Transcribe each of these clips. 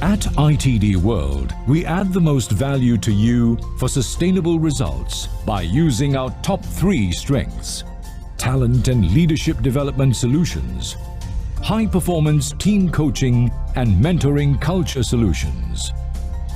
At ITD World, we add the most value to you for sustainable results by using our top 3 strengths: talent and leadership development solutions, high-performance team coaching and mentoring culture solutions,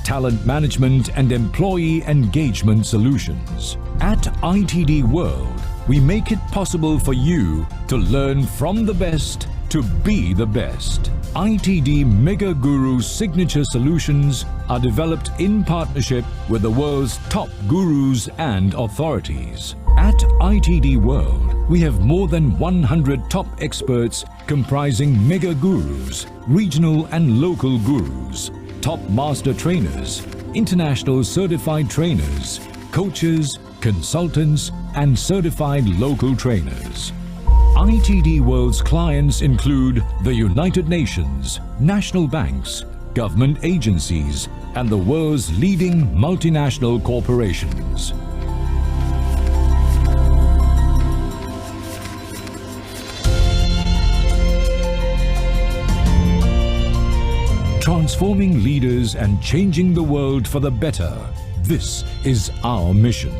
talent management and employee engagement solutions. At ITD World, we make it possible for you to learn from the best to be the best. ITD Mega Guru signature solutions are developed in partnership with the world's top gurus and authorities. At ITD World, we have more than 100 top experts comprising mega gurus, regional and local gurus, top master trainers, international certified trainers, coaches, consultants, and certified local trainers. ITD World's clients include the United Nations, national banks, government agencies, and the world's leading multinational corporations. Transforming leaders and changing the world for the better. This is our mission.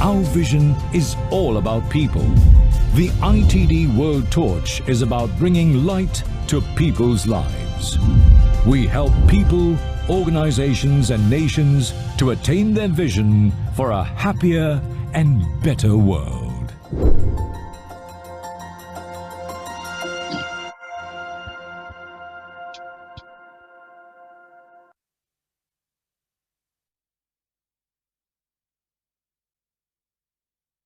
Our vision is all about people. The ITD World Torch is about bringing light to people's lives. We help people, organizations and nations to attain their vision for a happier and better world.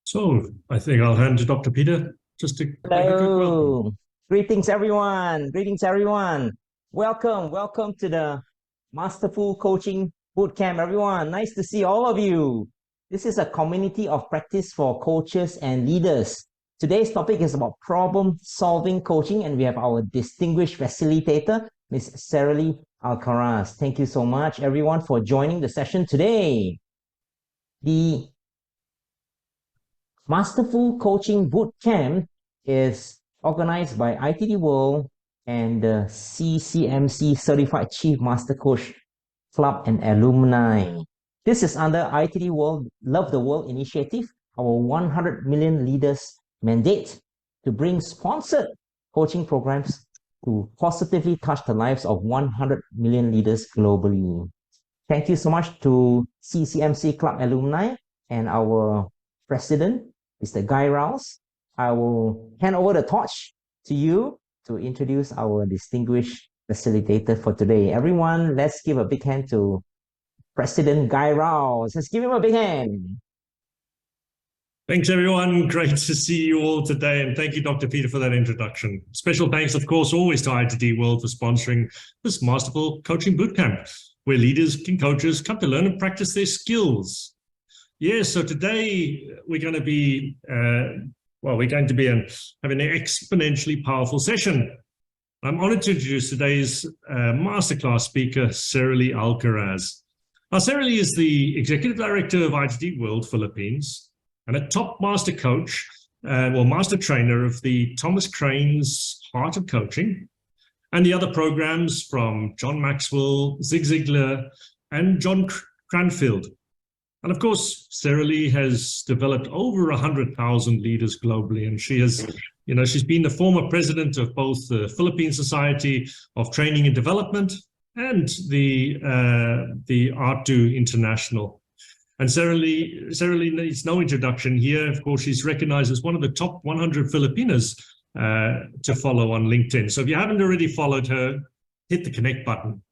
So I think I'll hand to Dr. Peter just to make a quick welcome. Greetings, everyone. Greetings, everyone. Welcome to the Masterful Coaching Bootcamp, everyone. Nice to see all of you. This is a community of practice for coaches and leaders. Today's topic is about problem-solving coaching, and we have our distinguished facilitator, Ms. Saralee Alcaraz. Thank you so much, everyone, for joining the session today. The Masterful Coaching Bootcamp is organized by ITD World and the CCMC Certified Chief Master Coach Club and Alumni. This is under ITD World Love the World initiative, our 100 million leaders mandate to bring sponsored coaching programs to positively touch the lives of 100 million leaders globally. Thank you so much to CCMC Club Alumni and our president, Mr. Guy Rouse. I will hand over the torch to you to introduce our distinguished facilitator for today. Everyone, let's give a big hand to President Guy Rouse. Let's give him a big hand. Thanks, everyone. Great to see you all today. And thank you, Dr. Peter, for that introduction. Special thanks, of course, always to ITD World for sponsoring this Masterful Coaching Bootcamp, where leaders and coaches come to learn and practice their skills. Yes, so today we're going to be, having an exponentially powerful session. I'm honored to introduce today's masterclass speaker, Saralee Alcaraz. Now, Saralee is the Executive Director of ITD World Philippines and a top master coach, master trainer of the Thomas Crane's Heart of Coaching and the other programs from John Maxwell, Zig Ziglar, and John Cranfield. And of course, Saralee has developed over 100,000 leaders globally, and she has, she's been the former president of both the Philippine Society of Training and Development and the Art2 International. And Saralee needs no introduction here. Of course, she's recognized as one of the top 100 Filipinas to follow on LinkedIn. So if you haven't already followed her, hit the connect button.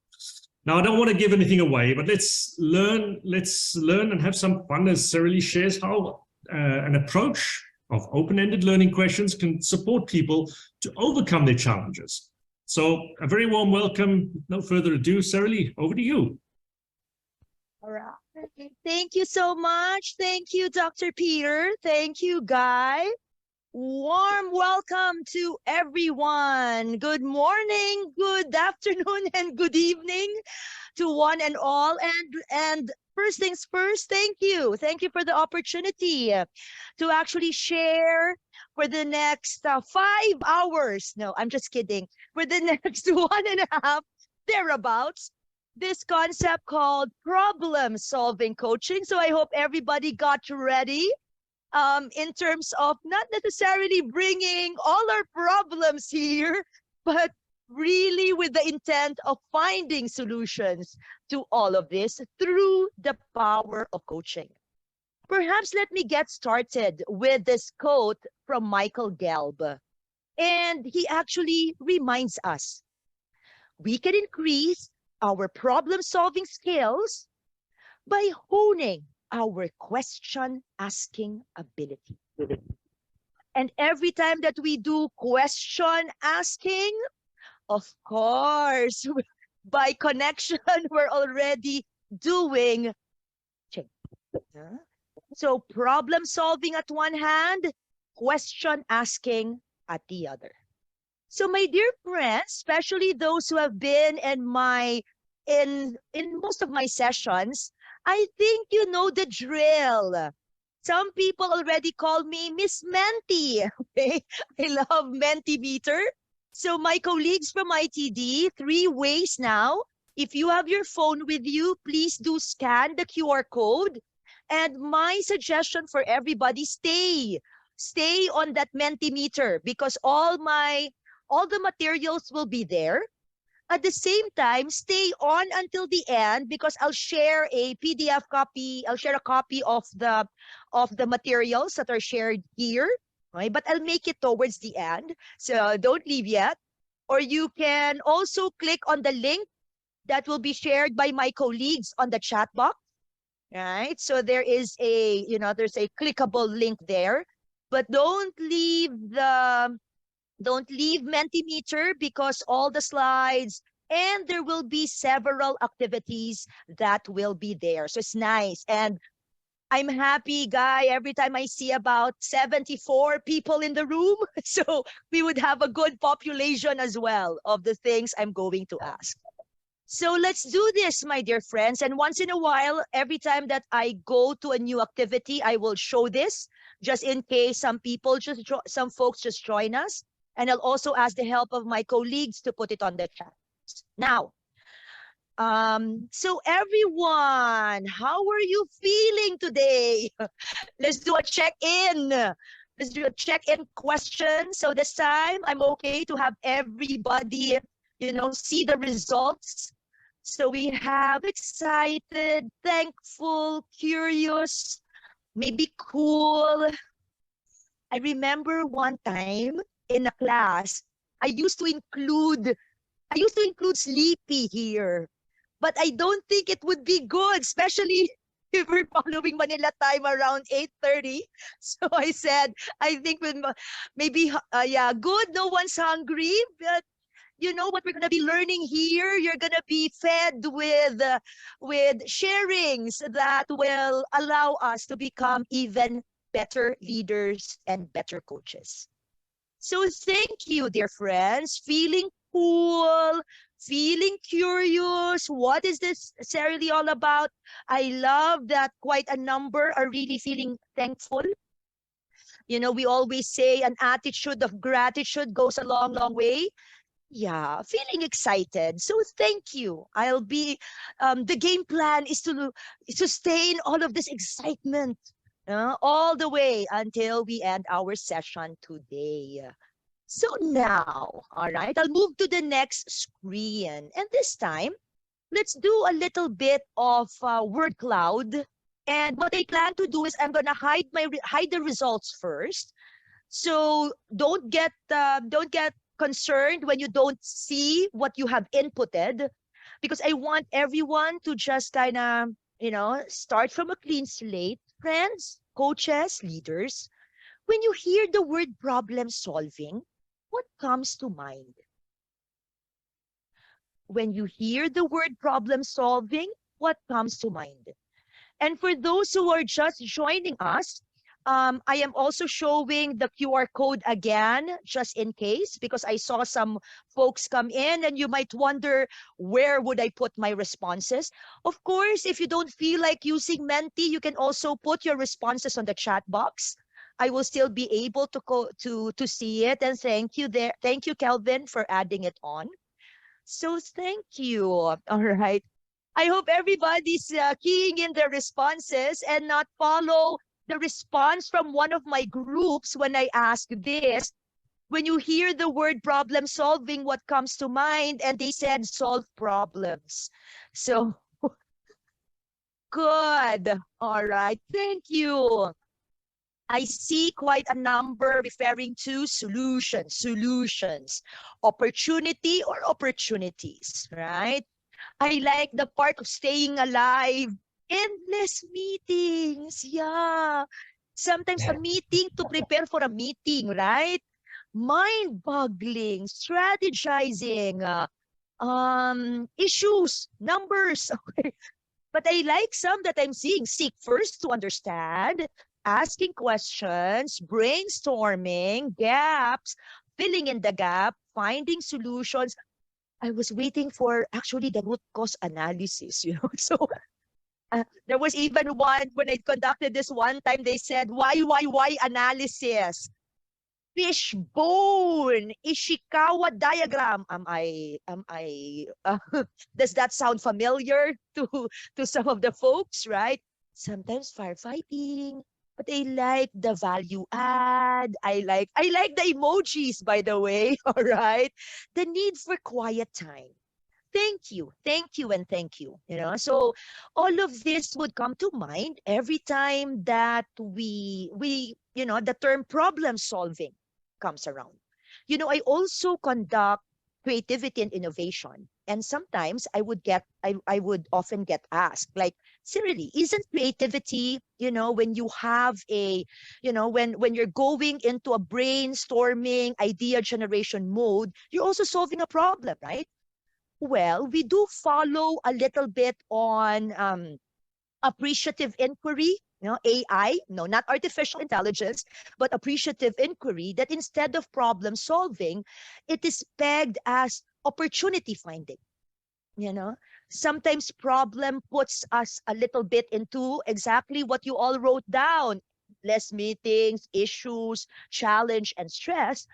Now, I don't want to give anything away, but let's learn and have some fun as Saralee shares how an approach of open-ended learning questions can support people to overcome their challenges. So a very warm welcome. No further ado, Saralee, over to you. All right. Thank you so much. Thank you, Dr. Peter. Thank you, Guy. Warm welcome to everyone. Good morning, good afternoon, and good evening to one and all. And first things first, thank you. Thank you for the opportunity to actually share for the next 5 hours. No, I'm just kidding. For the next 1.5 thereabouts, this concept called problem solving coaching. So I hope everybody got ready in terms of not necessarily bringing all our problems here, but really with the intent of finding solutions to all of this through the power of coaching. Perhaps let me get started with this quote from Michael Gelb. And he actually reminds us we can increase our problem-solving skills by honing our question-asking ability. And every time that we do question asking, of course, by connection, we're already doing check. So problem solving at one hand, question asking at the other. So my dear friends, especially those who have been in most of my sessions, I think you know the drill. Some people already call me Miss Menti. Okay? I love Mentimeter. So my colleagues from ITD, 3 ways now. If you have your phone with you, please do scan the QR code. And my suggestion for everybody, stay on that Mentimeter because all the materials will be there. At the same time, stay on until the end because I'll share a PDF copy. I'll share a copy of the materials that are shared here. Right? But I'll make it towards the end. So don't leave yet. Or you can also click on the link that will be shared by my colleagues on the chat box. Right? So there is there's a clickable link there. But don't leave Mentimeter because all the slides and there will be several activities that will be there. So it's nice. And I'm happy, Guy, every time I see about 74 people in the room. So we would have a good population as well of the things I'm going to ask. So let's do this, my dear friends. And once in a while, every time that I go to a new activity, I will show this just in case some folks just join us. And I'll also ask the help of my colleagues to put it on the chat. Now, so everyone, how are you feeling today? Let's do a check-in. Let's do a check-in question. So this time, I'm okay to have everybody, see the results. So we have excited, thankful, curious, maybe cool. I remember one time in a class, I used to include sleepy here. But I don't think it would be good, especially if we're following Manila time around 8:30. So I said, I think maybe, good, no one's hungry. But you know what we're going to be learning here? You're going to be fed with sharings that will allow us to become even better leaders and better coaches. So thank you, dear friends. Feeling cool, feeling curious. What is this necessarily all about? I love that quite a number are really feeling thankful. We always say an attitude of gratitude goes a long, long way. Yeah, feeling excited. So thank you. I'll be, the game plan is to sustain all of this excitement all the way until we end our session today. So now, all right, I'll move to the next screen. And this time, let's do a little bit of word cloud. And what I plan to do is I'm going to hide the results first. So don't get concerned when you don't see what you have inputted, because I want everyone to just kind of, start from a clean slate. Friends, coaches, leaders, when you hear the word problem solving, what comes to mind? When you hear the word problem solving, what comes to mind? And for those who are just joining us, I am also showing the QR code again, just in case, because I saw some folks come in and you might wonder, where would I put my responses? Of course, if you don't feel like using Menti, you can also put your responses on the chat box. I will still be able to see it. And thank you there. Thank you, Kelvin, for adding it on. So thank you. All right. I hope everybody's keying in their responses and not follow the response from one of my groups when I ask this. When you hear the word problem solving, what comes to mind? And they said solve problems. So good. All right. Thank you. I see quite a number referring to solutions, opportunity or opportunities, right? I like the part of staying alive. Endless meetings. Yeah. Sometimes a meeting to prepare for a meeting, right? Mind-boggling, strategizing, issues, numbers. But I like some that I'm seeing. Seek first to understand, asking questions, brainstorming, gaps, filling in the gap, finding solutions. I was waiting for actually the root cause analysis, you know. So there was even one when I conducted this one time, they said, why analysis? Fishbone, Ishikawa diagram. Does that sound familiar to some of the folks, right? Sometimes firefighting, but I like the value add. I like the emojis, by the way. All right. The need for quiet time. Thank you, and thank you. You know, so all of this would come to mind every time that we the term problem solving comes around. You know, I also conduct creativity and innovation. And sometimes I would often get asked, like, seriously, isn't creativity, when you have when you're going into a brainstorming idea generation mode, you're also solving a problem, right? Well, we do follow a little bit on appreciative inquiry, AI, no, not artificial intelligence, but appreciative inquiry, that instead of problem solving, it is pegged as opportunity finding. Sometimes problem puts us a little bit into exactly what you all wrote down: less meetings, issues, challenge, and stress.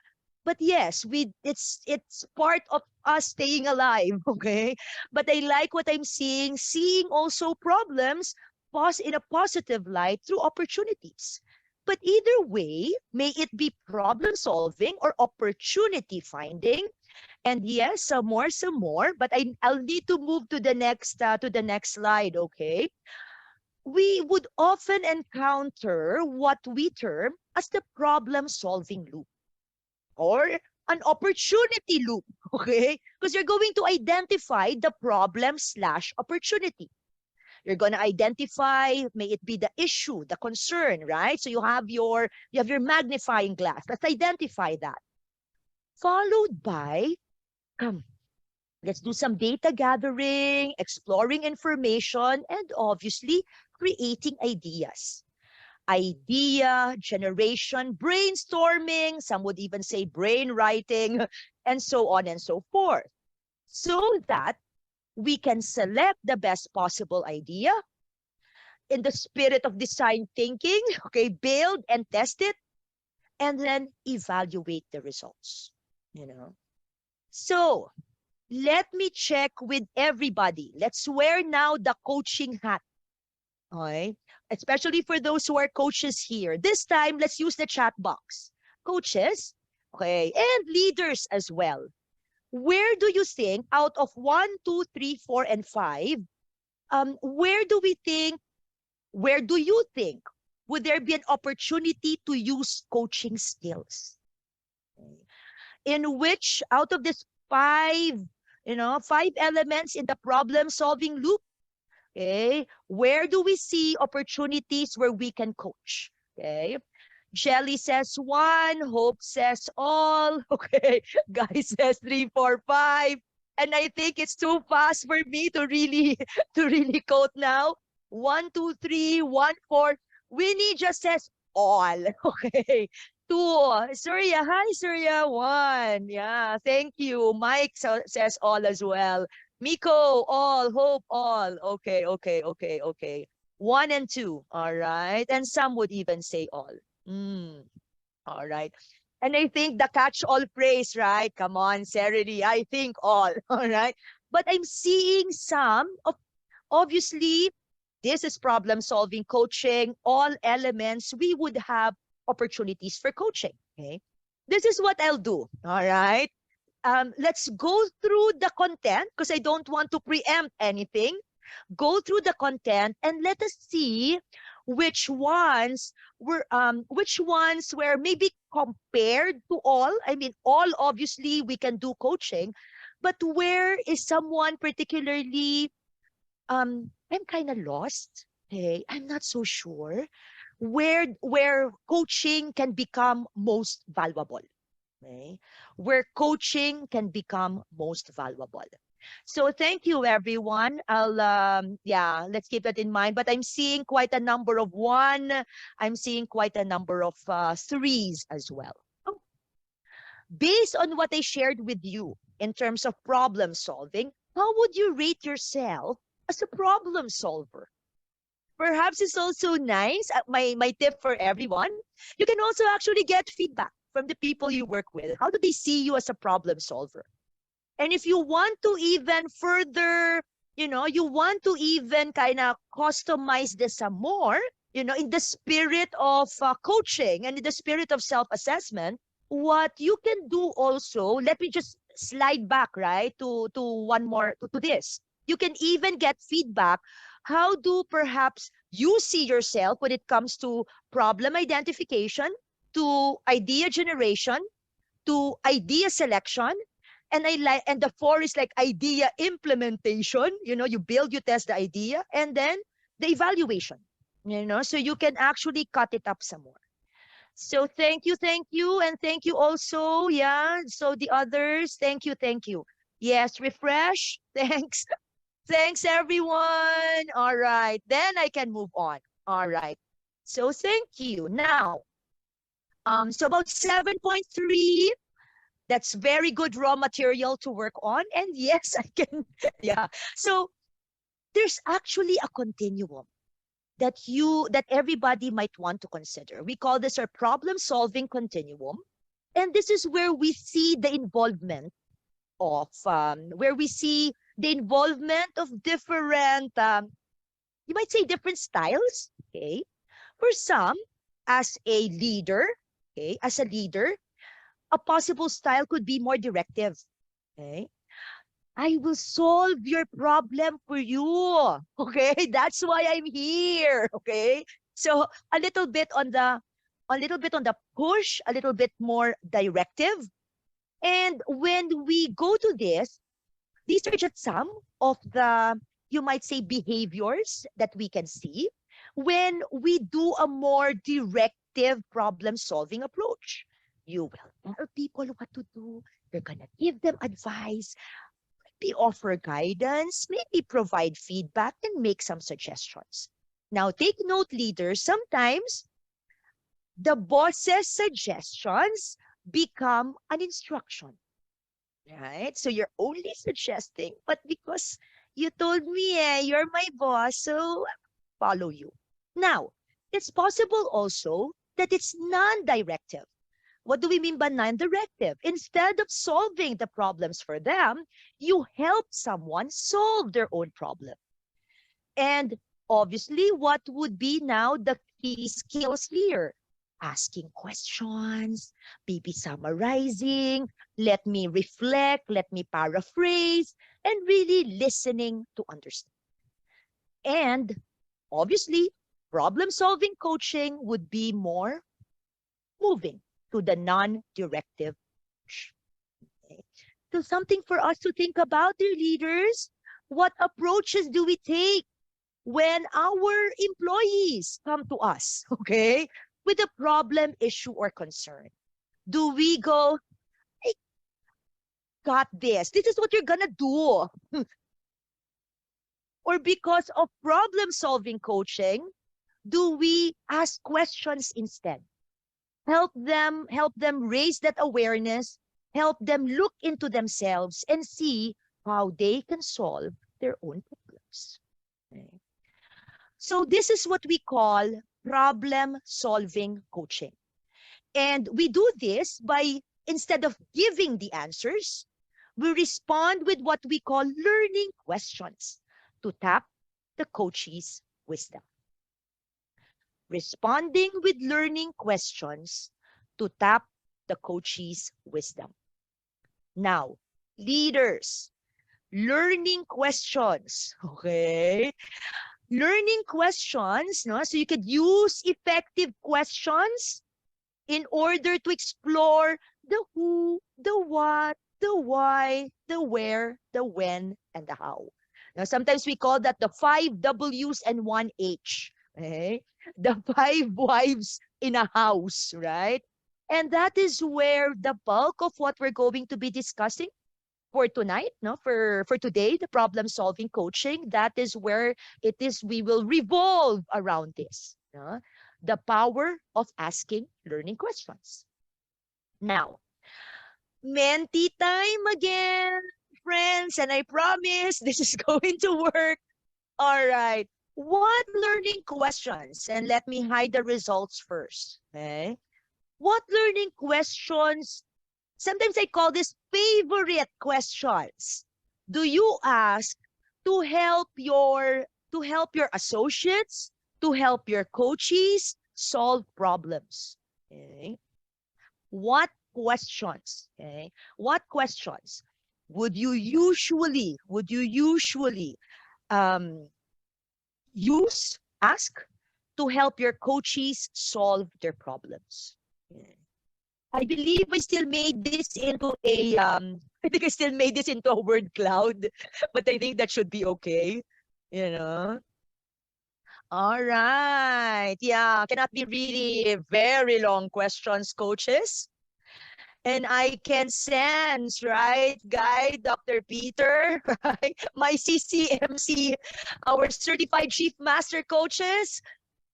But yes, it's part of us staying alive, okay? But I like what I'm seeing also problems in a positive light through opportunities. But either way, may it be problem solving or opportunity finding. And yes, some more, but I'll need to move to the next slide, okay? We would often encounter what we term as the problem solving loop, or an opportunity loop, okay? Because you're going to identify the problem/opportunity. You're going to identify, may it be the issue, the concern, right? So you have your magnifying glass. Let's identify that. Followed by, let's do some data gathering, exploring information, and obviously creating ideas. Idea generation, brainstorming, some would even say brain writing, and so on and so forth, so that we can select the best possible idea in the spirit of design thinking, okay, build and test it, and then evaluate the results, So let me check with everybody. Let's wear now the coaching hat. Okay? Especially for those who are coaches here. This time, let's use the chat box. Coaches, okay, and leaders as well. Where do you think, out of 1, 2, 3, 4, and 5, where do you think would there be an opportunity to use coaching skills? In which, out of this 5 elements in the problem-solving loop, okay, where do we see opportunities where we can coach? Okay, Jelly says 1, Hope says all, okay, Guy says 3, 4, 5, and I think it's too fast for me to really quote now. 1, 2, 3, 1, 4. Winnie just says all. Okay. 2. Surya, hi Surya. 1. Yeah, thank you. Mike says all as well. Miko, all. Hope, all. Okay, okay, okay, okay. 1 and 2. All right. And some would even say all. Mm, all right. And I think the catch-all phrase, right? Come on, Serenity. I think all. All right. But I'm seeing some of, obviously, this is problem solving coaching, all elements, we would have opportunities for coaching. Okay. This is what I'll do. All right. Let's go through the content because I don't want to preempt anything. Go through the content and let us see which ones were maybe compared to all. I mean, all obviously we can do coaching, but where is someone particularly I'm kind of lost. Okay, I'm not so sure where coaching can become most valuable. Okay, where coaching can become most valuable. So thank you, everyone. Yeah, let's keep that in mind. But I'm seeing quite a number of 1. I'm seeing quite a number of 3s as well. Oh, based on what I shared with you in terms of problem solving, how would you rate yourself as a problem solver? Perhaps it's also nice. My tip for everyone, you can also actually get feedback from the people you work with. How do they see you as a problem solver? And if you want to even further, you want to even kind of customize this some more, in the spirit of coaching and in the spirit of self-assessment, what you can do also, let me just slide back, right, to one more, to this. You can even get feedback. How do perhaps you see yourself when it comes to problem identification, to idea generation, to idea selection, and the 4 is like idea implementation. You build, you test the idea, and then the evaluation. So you can actually cut it up some more. So thank you, and thank you also. Yeah. So the others, thank you. Yes, refresh. Thanks. Thanks, everyone. All right. Then I can move on. All right. So thank you. Now, so about 7.3, that's very good raw material to work on. And yes, I can. Yeah. So there's actually a continuum that everybody might want to consider. We call this our problem solving continuum. And this is where we see the involvement of different, you might say different styles. Okay. For some, as a leader, a possible style could be more directive. Okay. I will solve your problem for you. Okay. That's why I'm here. Okay. So a little bit on the push, a little bit more directive. And when we go to this, these are just some of the, you might say, behaviors that we can see when we do a more directive problem-solving approach. You will tell people what to do. You're going to give them advice, maybe offer guidance, maybe provide feedback, and make some suggestions. Now, take note, leaders, sometimes the boss's suggestions become an instruction. Right? So you're only suggesting, but because you told me, you're my boss, so I follow you. Now, it's possible also that it's non-directive. What do we mean by non-directive? Instead of solving the problems for them, you help someone solve their own problem. And obviously, what would be now the key skills here? Asking questions, maybe summarizing, let me reflect, let me paraphrase, and really listening to understand. And obviously, problem-solving coaching would be more moving to the non-directive. Okay. So something for us to think about, dear leaders. What approaches do we take when our employees come to us, okay, with a problem, issue, or concern? Do we go, I got this. This is what you're going to do. Or because of problem-solving coaching, do we ask questions instead? Help them raise that awareness, help them look into themselves and see how they can solve their own problems. Okay. So this is what we call problem solving coaching. And we do this by, instead of giving the answers, we respond with what we call learning questions to tap the coachee's wisdom. Responding with learning questions to tap the coachee's wisdom. Now, leaders, learning questions, okay? Learning questions, no? So you could use effective questions in order to explore the who, the what, the why, the where, the when, and the how. Now, sometimes we call that the 5 W's and 1 H. Okay? The 5 wives in a house, right? And that is where the bulk of what we're going to be discussing for tonight, no, for today, the problem solving coaching, that is where it is, we will revolve around this, no? The power of asking learning questions. Now, mentee time again, friends, and I promise this is going to work. All right. What learning questions? And let me hide the results first. Okay. What learning questions? Sometimes I call this favorite questions. Do you ask to help your associates, to help your coachees solve problems? Okay. What questions? Okay. What questions would you usually ask to help your coachees solve their problems? Okay. I believe I still made this into a I think I still made this into a word cloud, but I think that should be okay. You know. All right. Yeah, cannot be really very long questions, coaches. And I can sense, right, Guy, Dr. Peter, right? My CCMC, our certified chief master coaches,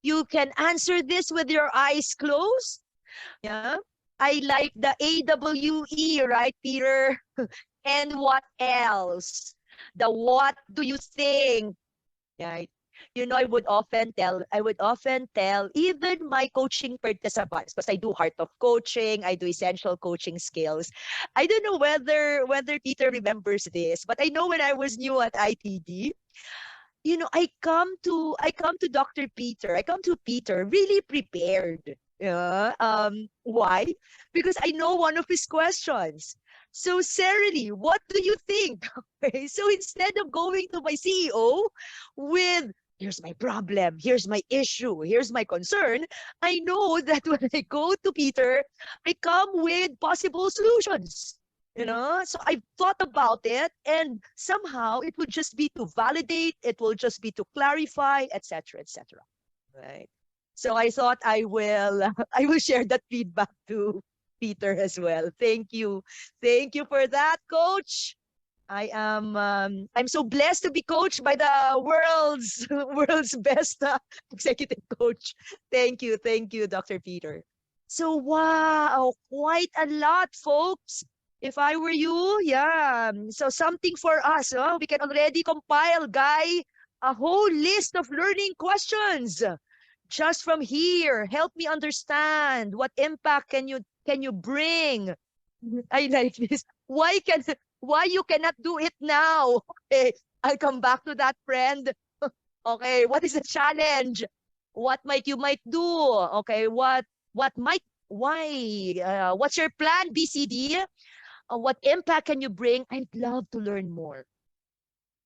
you can answer this with your eyes closed. Yeah. I like the AWE, right, Peter? And what else? The what do you think? Right? You know, I would often tell even my coaching participants, because I do heart of coaching, I do essential coaching skills. I don't know whether Peter remembers this, but I know when I was new at ITD, you know, I come to Dr. Peter. I come to Peter really prepared. Yeah. Why? Because I know one of his questions. So, Saralee, what do you think? Okay. So instead of going to my CEO with, here's my problem, here's my issue, here's my concern, I know that when I go to Peter, I come with possible solutions. You know, so I thought about it, and somehow it would just be to validate, it will just be to clarify, etc., etc. Right. So I thought I will I will share that feedback to Peter as well. Thank you for that, Coach. I'm so blessed to be coached by the world's best executive coach. Thank you, Dr. Peter. So wow, quite a lot, folks. If I were you, yeah. So something for us. We can already compile, Guy, a whole list of learning questions. Just from here, help me understand what impact can you bring. I like this. Why you cannot do it now? Okay, I'll come back to that, friend. Okay, what is the challenge? What you might do? Okay, what's your plan, BCD? What impact can you bring? I'd love to learn more.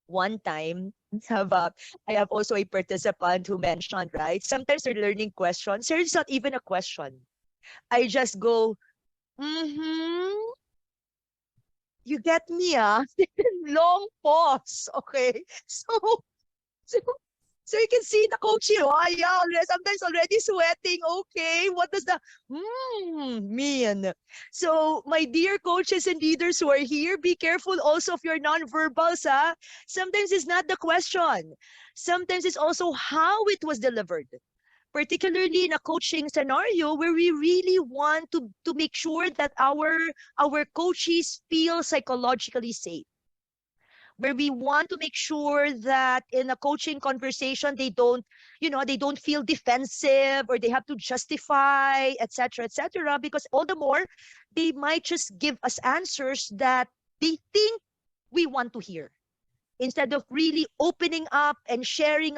One time, I have also a participant who mentioned, right? Sometimes they're learning questions. There's not even a question. I just go, you get me, long pause, okay? So you can see the coachee, yeah, sometimes already sweating. Okay, what does the mean? So my dear coaches and leaders who are here, be careful also of your nonverbals. Sometimes it's not the question. Sometimes it's also how it was delivered. particularly in a coaching scenario where we really want to make sure that our coaches feel psychologically safe, where we want to make sure that in a coaching conversation they don't feel defensive or they have to justify, etc., because all the more they might just give us answers that they think we want to hear, instead of really opening up and sharing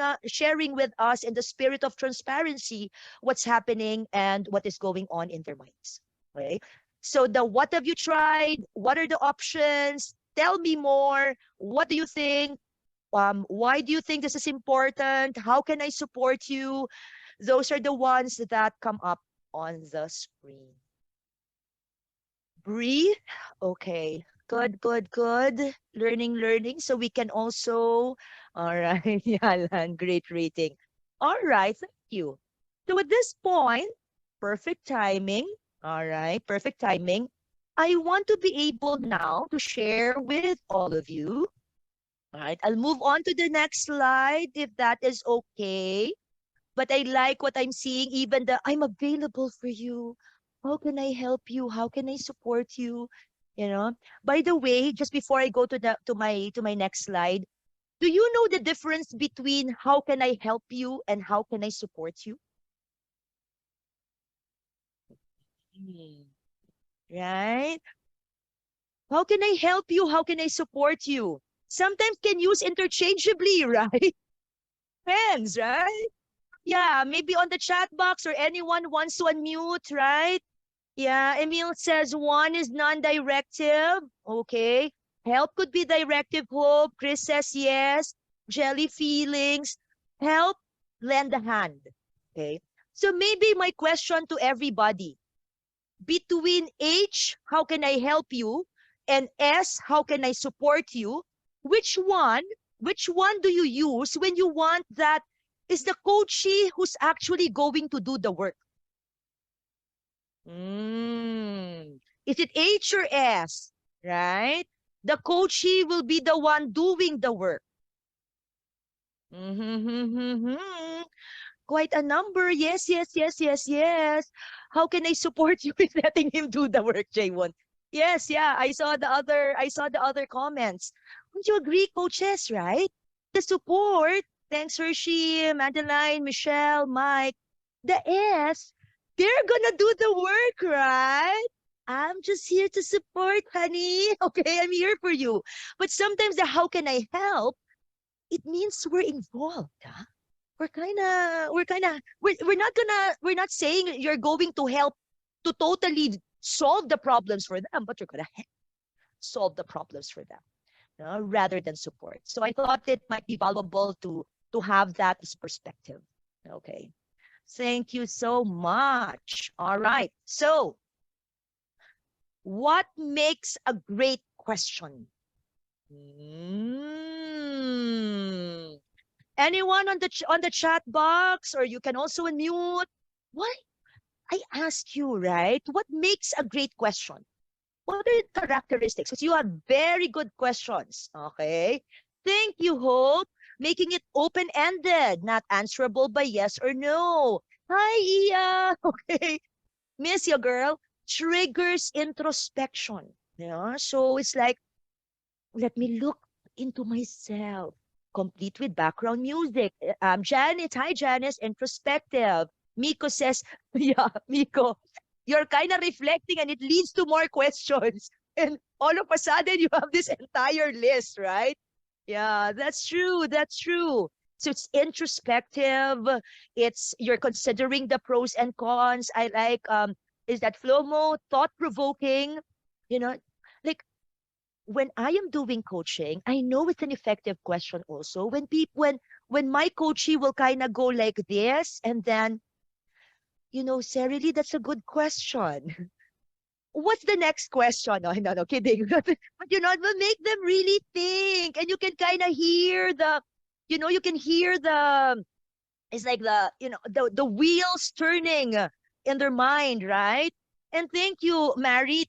with us in the spirit of transparency what's happening and what is going on in their minds. Okay, so the what have you tried, what are the options, tell me more, what do you think, why do you think this is important, how can I support you, those are the ones that come up on the screen. Breathe. Okay, good. Learning. So we can also, all right, Yalan, great rating. All right, thank you. So at this point, perfect timing. All right, perfect timing. I want to be able now to share with all of you. All right, I'll move on to the next slide if that is okay. But I like what I'm seeing, even the I'm available for you. How can I help you? How can I support you? You know, by the way, just before I go to my next slide, do you know the difference between how can I help you and how can I support you? Right? How can I help you? How can I support you? Sometimes can use interchangeably, right? Depends, right? Yeah, maybe on the chat box or anyone wants to unmute, right? Yeah, Emil says one is non-directive. Okay. Help could be directive, Hope. Chris says yes. Jelly feelings. Help, lend a hand. Okay. So maybe my question to everybody, between H, how can I help you? And S, how can I support you? Which one, which one do you use when you want that is the coachee who's actually going to do the work? Is it H or S? Right? The coachee will be the one doing the work. Quite a number. Yes. How can I support you with letting him do the work, Jaywon? Yes, yeah. I saw the other comments. Would you agree, coaches, right? The support. Thanks, Hershey, Madeline, Michelle, Mike. The S, they're gonna do the work, right? I'm just here to support, honey. Okay, I'm here for you. But sometimes the how can I help, it means we're involved, huh? We're not saying you're going to help to totally solve the problems for them, but you're gonna solve the problems for them, rather than support. So I thought it might be valuable to have that as perspective. Okay. Thank you so much. All right. So what makes a great question? Anyone on the chat box, or you can also unmute. Why? I asked you, right? What makes a great question? What are the characteristics? Because you have very good questions. Okay. Thank you, Hope. Making it open-ended, not answerable by yes or no. Hi, Iya. Okay. Miss you, girl. Triggers introspection. Yeah. So it's like, let me look into myself, complete with background music. Janice, hi Janice, introspective. Miko says, yeah, Miko, you're kind of reflecting and it leads to more questions. And all of a sudden you have this entire list, right? Yeah, that's true. That's true. So it's introspective. It's you're considering the pros and cons. I like is that flow mode, thought provoking, you know, like when I am doing coaching, I know it's an effective question also. When people when my coachee will kind of go like this, and then, Sarily, that's a good question. What's the next question? No, kidding. But it will make them really think, and you can kind of hear you can hear it's like the wheels turning in their mind, right? And thank you, Mary.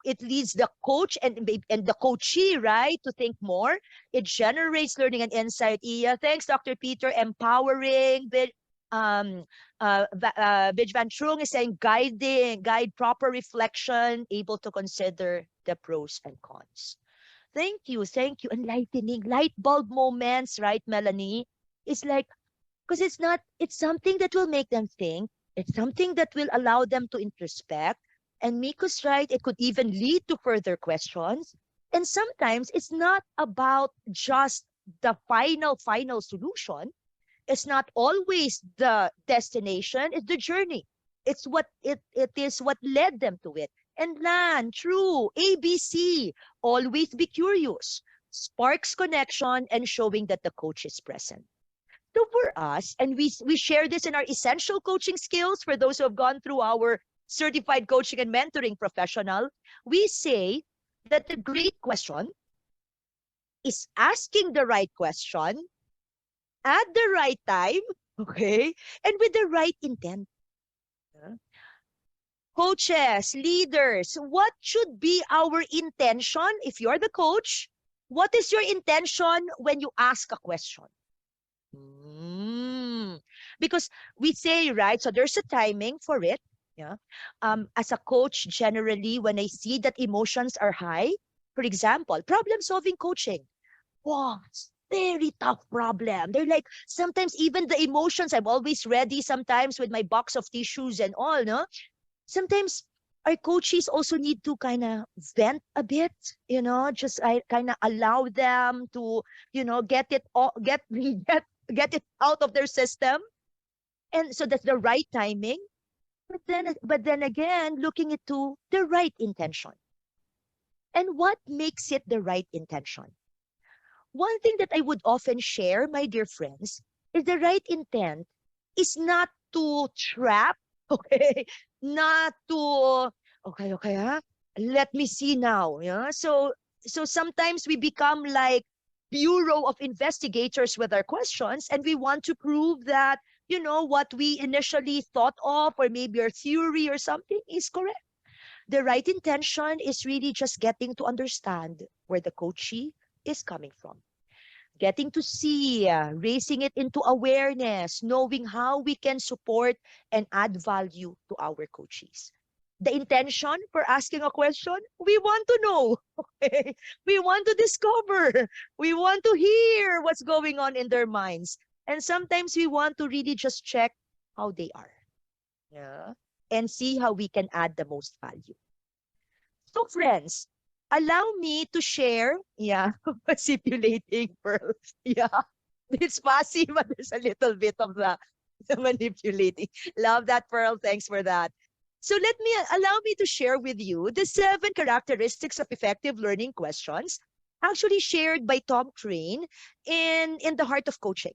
It leads the coach and the coachee, right, to think more. It generates learning and insight. Iya, thanks, Dr. Peter. Empowering, Bij Van Trung is saying guide proper reflection, able to consider the pros and cons. Thank you, thank you. Enlightening, light bulb moments, right, Melanie? It's like, because it's something that will make them think. It's something that will allow them to introspect. And Miko's right, it could even lead to further questions. And sometimes it's not about just the final solution. It's not always the destination, it's the journey. It's what it is what led them to it. And land, true, ABC, always be curious, sparks connection and showing that the coach is present. So for us, and we share this in our essential coaching skills for those who have gone through our certified coaching and mentoring professional, we say that the great question is asking the right question at the right time, okay, and with the right intent. Coaches, leaders, what should be our intention if you're the coach? What is your intention when you ask a question? Because we say, right, so there's a timing for it. Yeah. As a coach, generally, when I see that emotions are high, for example, problem-solving coaching. Wow, very tough problem. They're like, sometimes even the emotions, I'm always ready sometimes with my box of tissues and all, no? Sometimes our coaches also need to kind of vent a bit, just I kind of allow them to, get it all, get it out of their system. And so that's the right timing. But then again, looking into the right intention. And what makes it the right intention? One thing that I would often share, my dear friends, is the right intent is not to trap, okay? Not to, okay, let me see now. Yeah. So sometimes we become like bureau of investigators with our questions, and we want to prove that, what we initially thought of, or maybe our theory or something is correct. The right intention is really just getting to understand where the coachee is coming from. Getting to see, raising it into awareness, knowing how we can support and add value to our coaches. The intention for asking a question, we want to know. Okay? We want to discover. We want to hear what's going on in their minds. And sometimes we want to really just check how they are. Yeah. And see how we can add the most value. So friends, allow me to share, manipulating Pearl. Yeah, it's passive, but there's a little bit of the manipulating. Love that, Pearl. Thanks for that. So allow me to share with you the 7 characteristics of effective learning questions, actually shared by Tom Crane in The Heart of Coaching.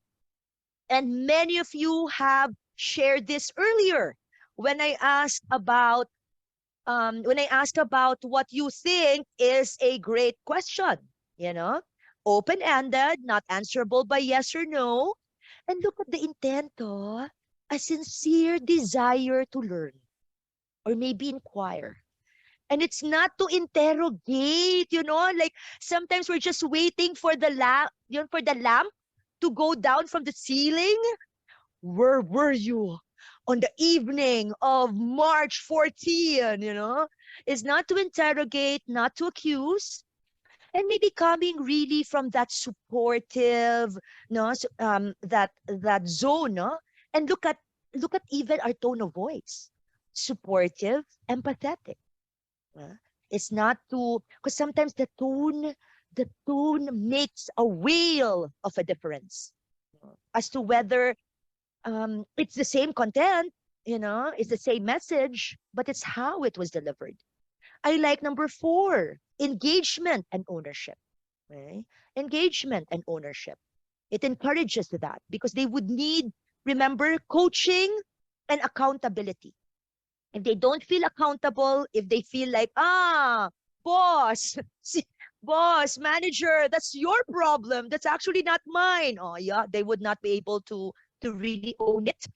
And many of you have shared this earlier when I asked about what you think is a great question, open-ended, not answerable by yes or no. And look at the intent, a sincere desire to learn or maybe inquire. And it's not to interrogate, like sometimes we're just waiting for the lamp to go down from the ceiling. Where were you on the evening of March 14, is not to interrogate, not to accuse, and maybe coming really from that supportive, that zone, and look at even our tone of voice, supportive, empathetic. It's not to, because sometimes the tone makes a whale of a difference as to whether it's the same content, it's the same message, but it's how it was delivered. I like number 4, engagement and ownership. Right? Engagement and ownership. It encourages that because they would need, remember, coaching and accountability. If they don't feel accountable, if they feel like, boss, boss, manager, that's your problem. That's actually not mine. Oh, yeah, they would not be able to really own it.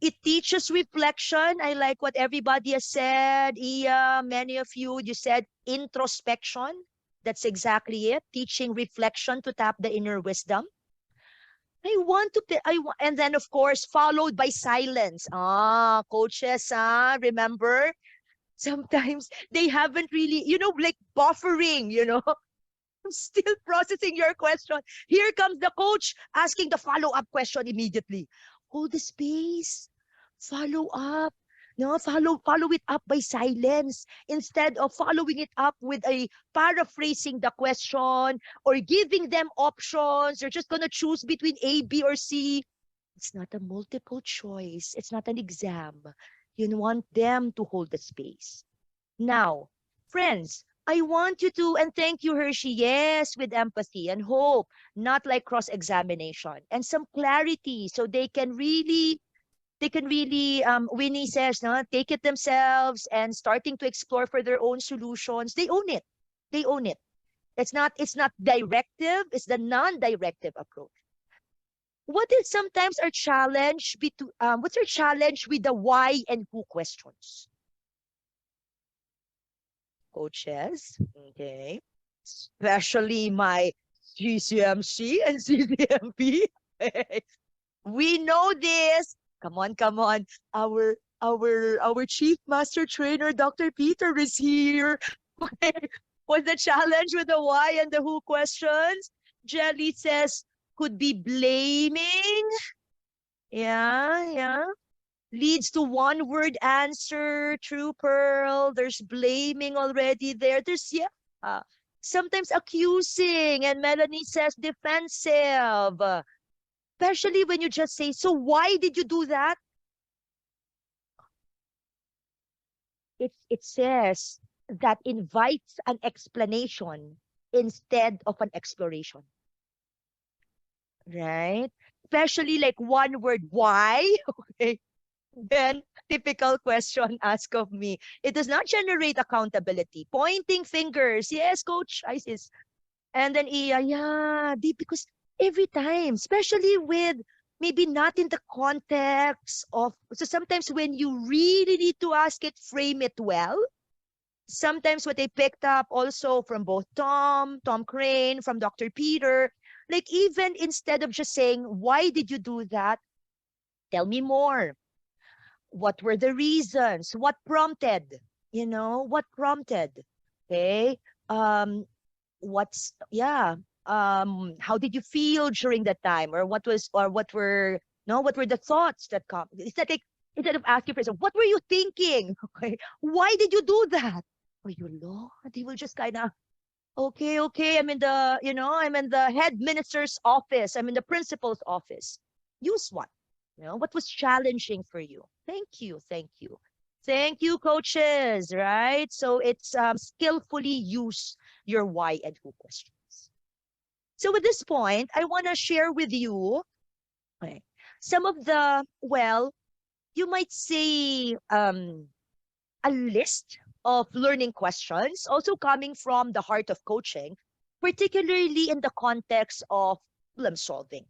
It teaches reflection. I like what everybody has said. Iya, many of you said introspection. That's exactly it. Teaching reflection to tap the inner wisdom. I want to, and then of course, followed by silence. Coaches, remember? Sometimes they haven't really, like buffering, I'm still processing your question. Here comes the coach asking the follow-up question immediately. Hold the space. Follow up. No, follow it up by silence instead of following it up with a paraphrasing the question or giving them options. You're just gonna choose between A, B, or C. It's not a multiple choice. It's not an exam. You want them to hold the space. Now, friends, I want you to, and thank you, Hershey, yes, with empathy and hope, not like cross-examination, and some clarity so they can really, Winnie says, no, take it themselves and starting to explore for their own solutions. They own it. They own it. It's not directive, it's the non-directive approach. What is sometimes our challenge what's our challenge with the why and who questions? Coaches, okay, especially my GCMC and CCMP. We know this. Come on, come on. Our chief master trainer, Dr. Peter, is here. Okay. Was the challenge with the why and the who questions? Jelly says could be blaming. Yeah. Leads to one word answer. True, Pearl. There's blaming already there. There's, sometimes accusing. And Melanie says defensive. Especially when you just say, so why did you do that? It says that invites an explanation instead of an exploration. Right? Especially like one word, why? Okay. Then, typical question asked of me. It does not generate accountability. Pointing fingers. Yes, Coach Isis. And then Iya, yeah, because every time, especially with maybe not in the context of, so sometimes when you really need to ask it, frame it well. Sometimes what I picked up also from both Tom Crane, from Dr. Peter, like even instead of just saying, why did you do that? Tell me more. What were the reasons? What prompted? What prompted? Okay. How did you feel during that time? Or what were the thoughts that come? Is that like, instead of asking for what were you thinking? Okay. Why did you do that? Oh, you Lord, they will just kind of, okay, I'm in the head minister's office. I'm in the principal's office. Use what? What was challenging for you? Thank you. Thank you, coaches, right? So it's skillfully use your why and who questions. So at this point, I want to share with you some of the, you might say a list of learning questions, also coming from the heart of coaching, particularly in the context of problem solving.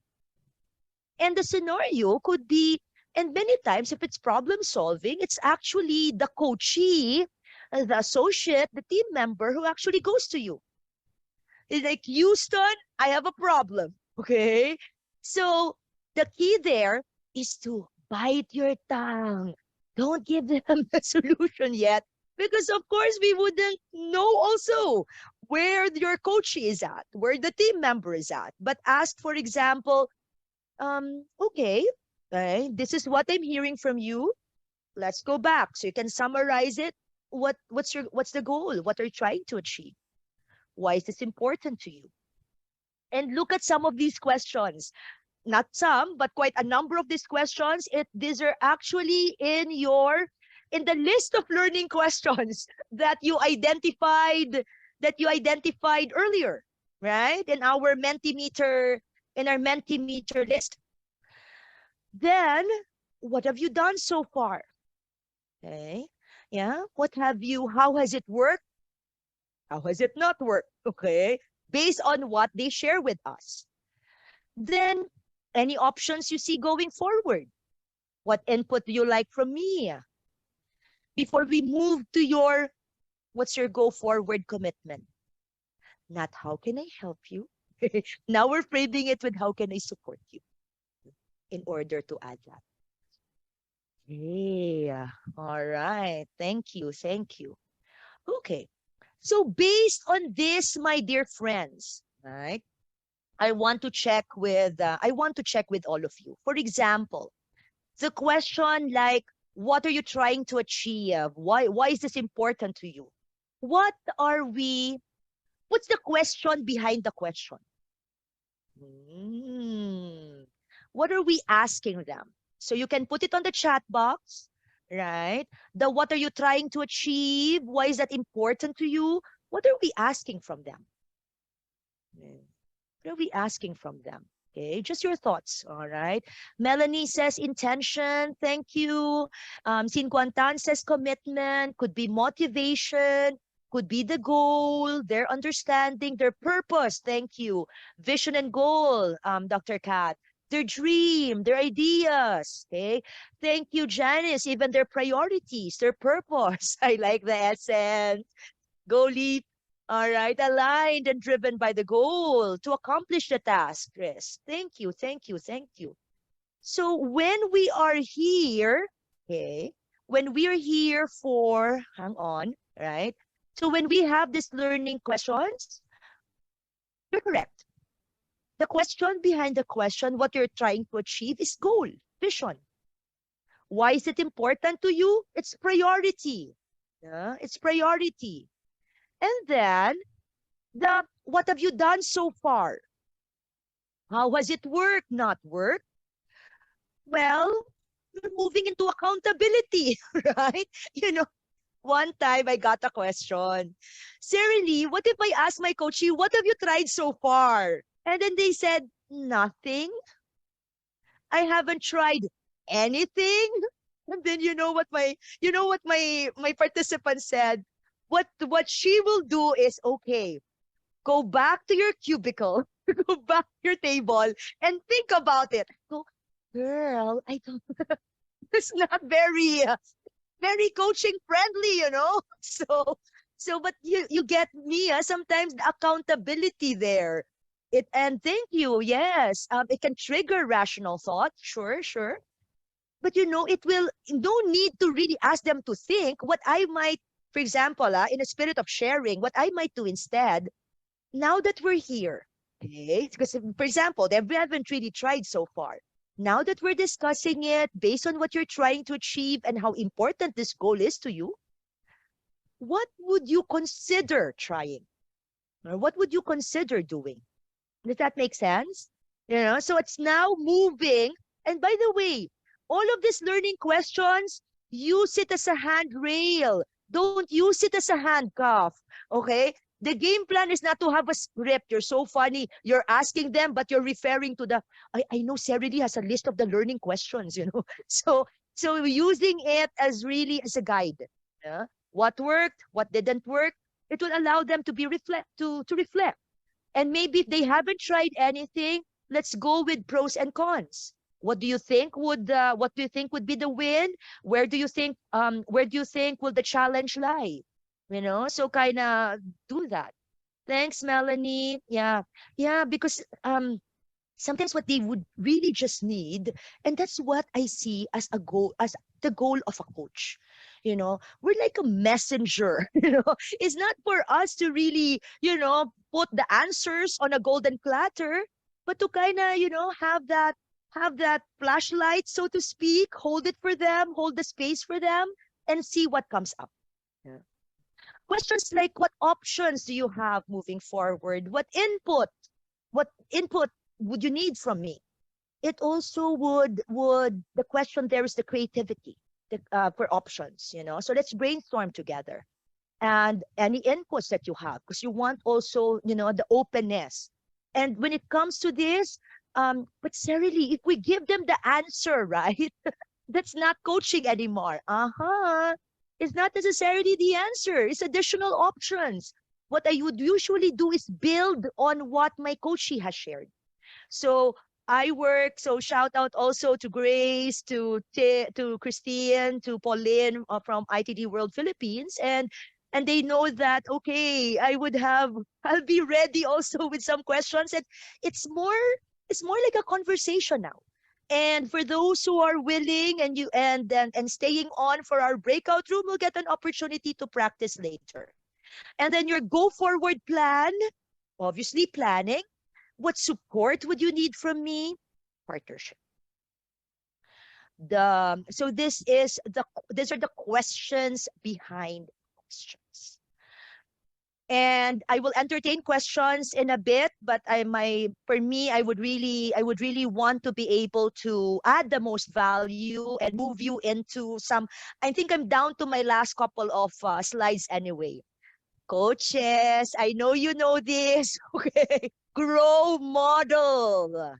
And the scenario could be, and many times if it's problem solving, it's actually the coachee, the associate, the team member who actually goes to you. It's like, Houston, I have a problem. Okay. So the key there is to bite your tongue. Don't give them a solution yet. Because of course we wouldn't know also where your coachee is at, where the team member is at. But ask, for example, okay, this is what I'm hearing from you. Let's go back. So you can summarize it. What's the goal? What are you trying to achieve? Why is this important to you? And look at some of these questions. Not some, but quite a number of these questions. These are actually in the list of learning questions that you identified earlier, right? In our Mentimeter list. Then, what have you done so far? Okay. Yeah. How has it worked? How has it not worked? Okay. Based on what they share with us. Then, any options you see going forward? What input do you like from me? Before we move to what's your go forward commitment? Not how can I help you? Now we're framing it with how can I support you? in order to add that. Yeah. All right. Thank you. Thank you. Okay. So based on this, my dear friends, right? I want to check with all of you. For example, the question like, what are you trying to achieve? Why is this important to you? What are we What's the question behind the question? Hmm. What are we asking them? So you can put it on the chat box, right? The what are you trying to achieve? Why is that important to you? What are we asking from them? What are we asking from them? Okay, just your thoughts. All right. Melanie says intention. Thank you. Sin Guantan says commitment. Could be motivation. Could be the goal, their understanding, their purpose. Thank you. Vision and goal, Dr. Kat. Their dream, their ideas. Okay. Thank you, Janice. Even their priorities, their purpose. I like the essence. Go leap. All right, aligned and driven by the goal to accomplish the task, Chris. Thank you, thank you, thank you. So when we are here, okay, when we are here for, hang on, right? So when we have these learning questions, you're correct. The question behind the question, what you're trying to achieve is goal, vision. Why is it important to you? It's priority. Yeah, it's priority. And then what have you done so far? How has it worked, not worked? Well, you're moving into accountability, right? You know, one time I got a question. Sarah Lee, what if I ask my coachee, what have you tried so far? And then they said, nothing. I haven't tried anything. And then my participant said, what she will do is, okay, go back to your cubicle, go back to your table, and think about it. Go, girl, I don't. It's not very coaching friendly, you know. But you get me. Sometimes the accountability there. And thank you. Yes, it can trigger rational thought. Sure, sure. But it will no need to really ask them to think. What I might, for example, in a spirit of sharing, what I might do instead. Now that we're here, okay, because for example, we haven't really tried so far. Now that we're discussing it based on what you're trying to achieve and how important this goal is to you, what would you consider trying? Or what would you consider doing? Does that make sense? So it's now moving. And by the way, all of these learning questions, use it as a handrail. Don't use it as a handcuff, okay? The game plan is not to have a script. You're so funny. You're asking them, but you're referring to I know Sarah Lee has a list of the learning questions, So using it as really as a guide. Yeah? What worked, what didn't work, it will allow them to reflect. And maybe if they haven't tried anything, let's go with pros and cons. What do you think would be the win? Where do you think will the challenge lie? So kind of do that. Thanks, Melanie. Yeah. Yeah, because sometimes what they would really just need, and that's what I see as the goal of a coach. We're like a messenger, It's not for us to really, put the answers on a golden platter, but to kind of, have that flashlight, so to speak, hold it for them, hold the space for them, and see what comes up. Yeah. Questions like, what options do you have moving forward? What input would you need from me? It also would the question there is the creativity for options, So let's brainstorm together. And any inputs that you have, because you want also, the openness. And when it comes to this, but seriously, if we give them the answer, right, that's not coaching anymore. It's not necessarily the answer. It's additional options. What I would usually do is build on what my coachee has shared. So so shout out also to Grace, to Christine, to Pauline from ITD World Philippines. And they know that, okay, I'll be ready also with some questions. And it's more like a conversation now. And for those who are willing and staying on for our breakout room, will get an opportunity to practice later. And then your go forward plan, obviously planning. What support would you need from me? Partnership. So these are the questions behind questions. And I will entertain questions in a bit, but for me, I would really want to be able to add the most value and move you into some. I think I'm down to my last couple of slides anyway. Coaches, I know you know this. Okay, grow model,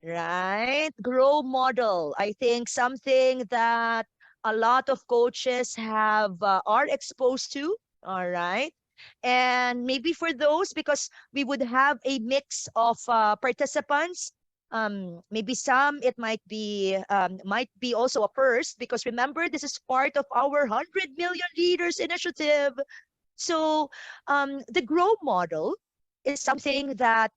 right? Grow model. I think something that a lot of coaches are exposed to. All right. And maybe for those, because we would have a mix of participants, maybe some it might be also a first, because remember, this is part of our 100 million leaders initiative. So the grow model is something that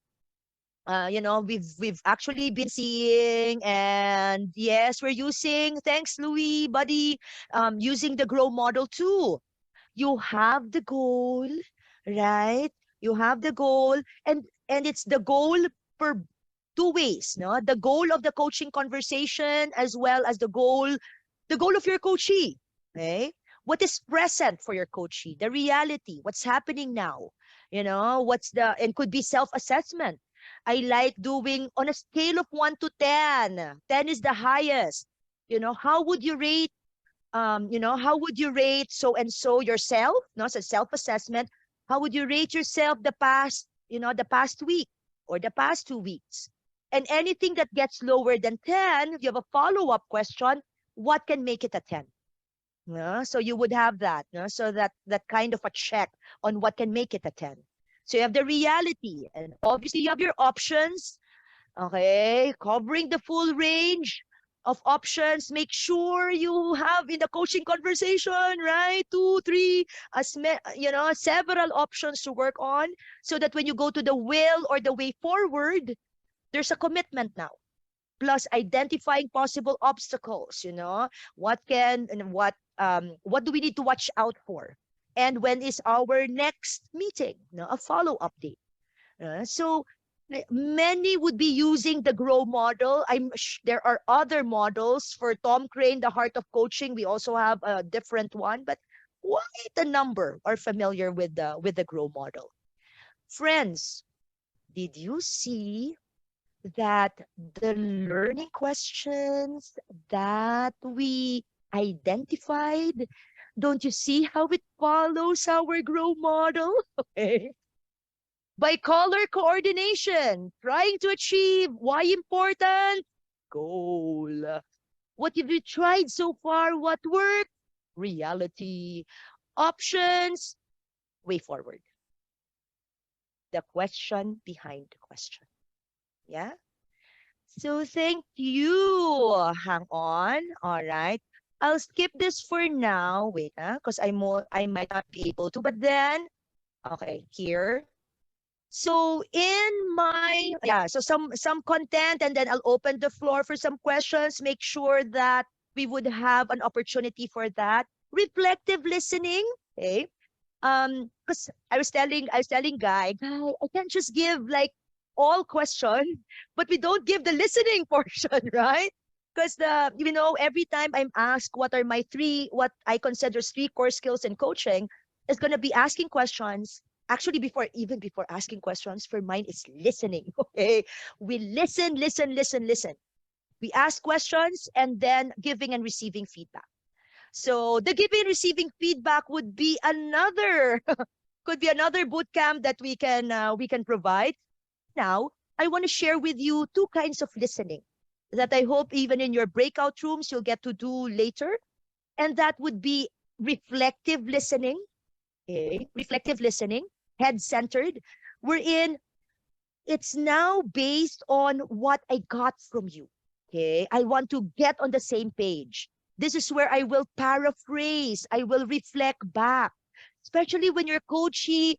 we've actually been seeing. And yes, we're using, thanks Louis buddy, using the grow model too. You have the goal, right? You have the goal, and it's the goal per two ways, no? The goal of the coaching conversation, as well as the goal of your coachee. Okay, what is present for your coachee, the reality, what's happening now, and could be self-assessment. I like doing on a scale of 1 to 10. 10 is the highest. How would you rate how would you rate so and so yourself? No, so self-assessment. How would you rate yourself the past week or the past 2 weeks? And anything that gets lower than 10, you have a follow-up question. What can make it a 10? No? So you would have that. No? So that kind of a check on what can make it a 10. So you have the reality, and obviously you have your options. Okay, covering the full range of options. Make sure you have in the coaching conversation, right? 2, 3, several options to work on, so that when you go to the will or the way forward, there's a commitment now. Plus identifying possible obstacles, what do we need to watch out for? And when is our next meeting? A follow-up date. So many would be using the grow model. There are other models for Tom Crane, the heart of coaching. We also have a different one, but quite a number are familiar with the grow model. Friends, did you see that the learning questions that we identified, don't you see how it follows our grow model? Okay. By color coordination, trying to achieve why important? Goal. What have you tried so far? What worked? Reality. Options. Way forward. The question behind the question. Yeah? So thank you. Hang on. All right. I'll skip this for now. Wait, because I might not be able to. But then, okay, here. So so some content, and then I'll open the floor for some questions. Make sure that we would have an opportunity for that. Reflective listening. Okay. Because I was telling Guy, I can't just give like all questions, but we don't give the listening portion, right? Because every time I'm asked what are what I consider 3 core skills in coaching, is gonna be asking questions. Actually, before asking questions, for mine it's listening. Okay, we listen. We ask questions and then giving and receiving feedback. So the giving and receiving feedback would be could be another boot camp that we can provide. Now, I want to share with you 2 kinds of listening that I hope even in your breakout rooms you'll get to do later. And that would be reflective listening. Okay, reflective listening, head-centered. Wherein it's now based on what I got from you. Okay, I want to get on the same page. This is where I will paraphrase, I will reflect back, especially when your coachee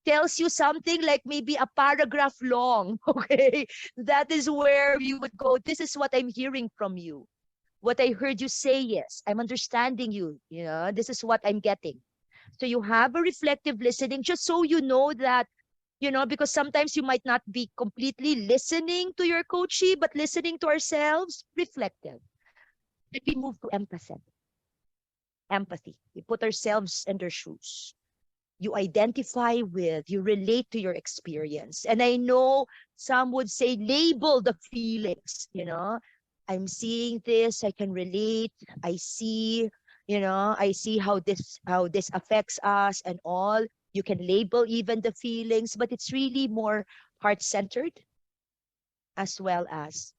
tells you something like maybe a paragraph long, okay, that is where you would go, this is what I'm hearing from you. What I heard you say, yes, I'm understanding you. This is what I'm getting. So you have a reflective listening, just so you know that, because sometimes you might not be completely listening to your coachee, but listening to ourselves, reflective. Then we move to empathy. Empathy. We put ourselves in their shoes. You identify with, you relate to your experience. And I know some would say label the feelings, I'm seeing this, I can relate, I see, I see how this affects us and all. You can label even the feelings, but it's really more heart-centered as well as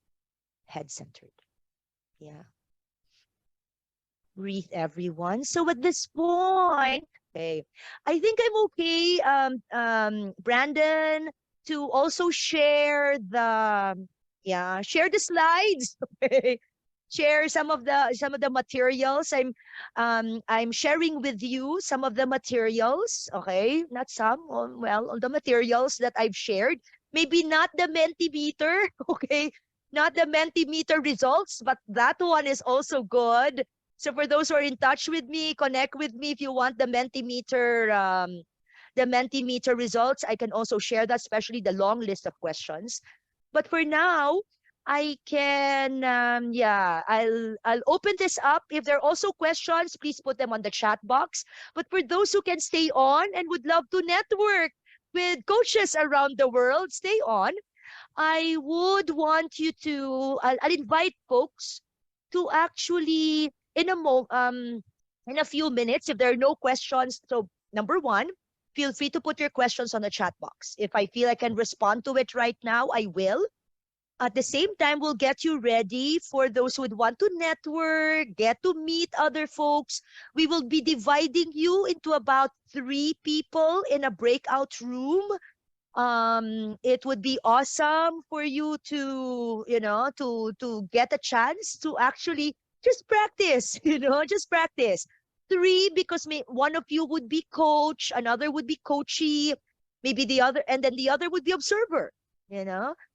head-centered. Yeah. Breathe, everyone. So at this point, okay, I think I'm okay, Brandon, to also share share the slides. Okay. Share some of the materials. I'm sharing with you some of the materials. Okay, not some. Well, all the materials that I've shared. Maybe not the Mentimeter. Okay, not the Mentimeter results, but that one is also good. So for those who are in touch with me, connect with me if you want the Mentimeter results. I can also share that, especially the long list of questions. But for now, I can I'll open this up. If there are also questions, please put them on the chat box. But for those who can stay on and would love to network with coaches around the world, stay on. I would want you to I'll invite folks to actually in a few minutes, if there are no questions. So number one, feel free to put your questions on the chat box. If I feel I can respond to it right now, I will. At the same time, we'll get you ready for those who would want to network, get to meet other folks. We will be dividing you into about 3 people in a breakout room. It would be awesome for you to, to get a chance to actually just practice, just practice. 3, because one of you would be coach, another would be coachee, maybe the other, and then the other would be observer.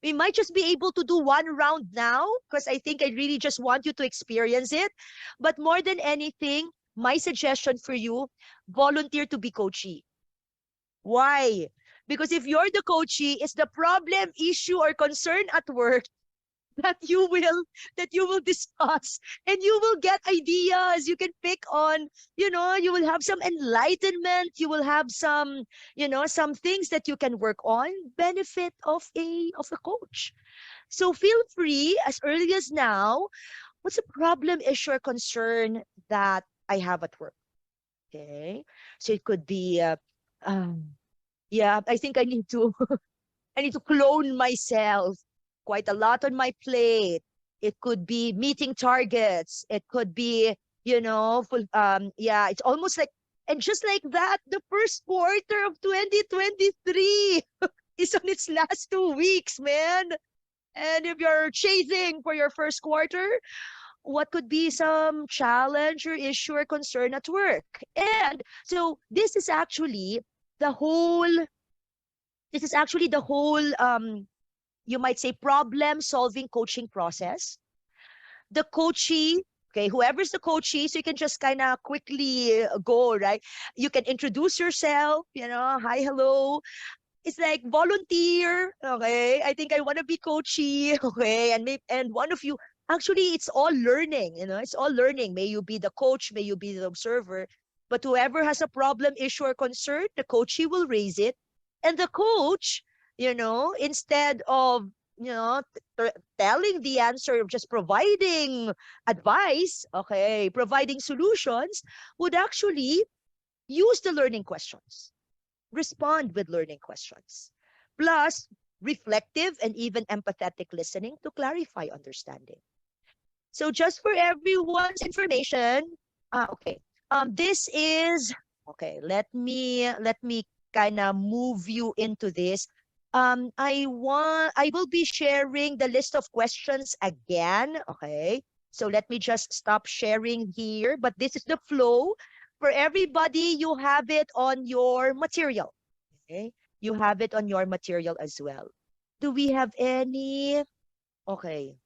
We might just be able to do 1 round now, because I think I really just want you to experience it. But more than anything, my suggestion for you, volunteer to be coachee. Why? Because if you're the coachee, it's the problem, issue, or concern at work that you will discuss, and you will get ideas you can pick on. You will have some enlightenment, you will have some some things that you can work on, benefit of a coach. So feel free as early as now. What's a problem, issue, or concern that I have at work? Okay, so it could be I think I need to I need to clone myself. Quite a lot on my plate. It could be meeting targets. It could be, it's almost like, and just like that, the first quarter of 2023 is on its last 2 weeks, man. And if you're chasing for your first quarter, what could be some challenge or issue or concern at work? And so this is actually the whole, you might say, problem solving coaching process. The coachee, okay, whoever's the coachee, so you can just kind of quickly go, right? You can introduce yourself, hi, hello. It's like volunteer, okay? I think I want to be coachee, okay? And one of you, actually, it's all learning, it's all learning. May you be the coach, may you be the observer. But whoever has a problem, issue, or concern, the coachee will raise it. And the coach, instead of, telling the answer, just providing advice, okay, providing solutions, would actually use the learning questions, respond with learning questions, plus reflective and even empathetic listening to clarify understanding. So just for everyone's information, okay, this is, okay, let me kind of move you into this. I will be sharing the list of questions again. Okay. So let me just stop sharing here. But this is the flow. For everybody, you have it on your material. Okay. You have it on your material as well. Do we have any? Okay.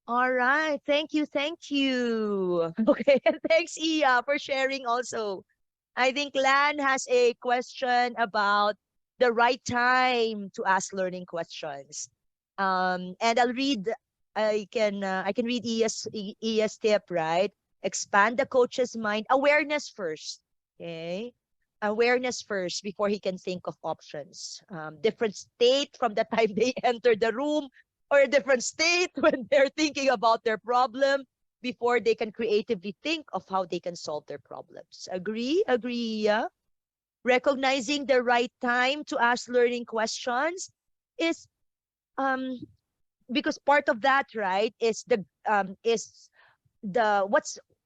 All right. Thank you. Thank you. Okay. Thanks, Iya, for sharing also. I think Lan has a question about the right time to ask learning questions. And I'll read. I can read Iya's tip, right? Expand the coach's mind. Awareness first. Okay. Awareness first before he can think of options. Different state from the time they enter the room, or a different state when they're thinking about their problem before they can creatively think of how they can solve their problems. Agree? Agree, yeah? Recognizing the right time to ask learning questions is um because part of that, right, is the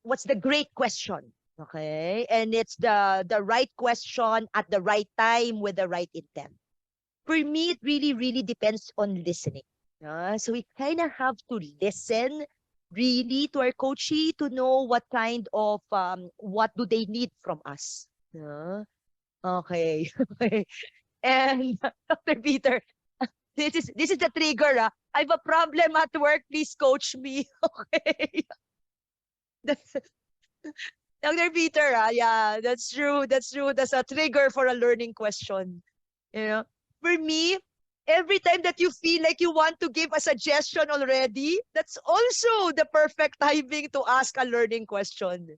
what's the great question. Okay? And it's the right question at the right time with the right intent. For me, it really, really depends on listening. So we kind of have to listen really to our coachee to know what kind of what do they need from us. Okay. Okay. And Dr. Peter, this is the trigger. I have a problem at work. Please coach me. Okay. That's, Dr. Peter, yeah, that's true. That's true. That's a trigger for a learning question. You know, for me, every time that you feel like you want to give a suggestion already, that's also the perfect timing to ask a learning question.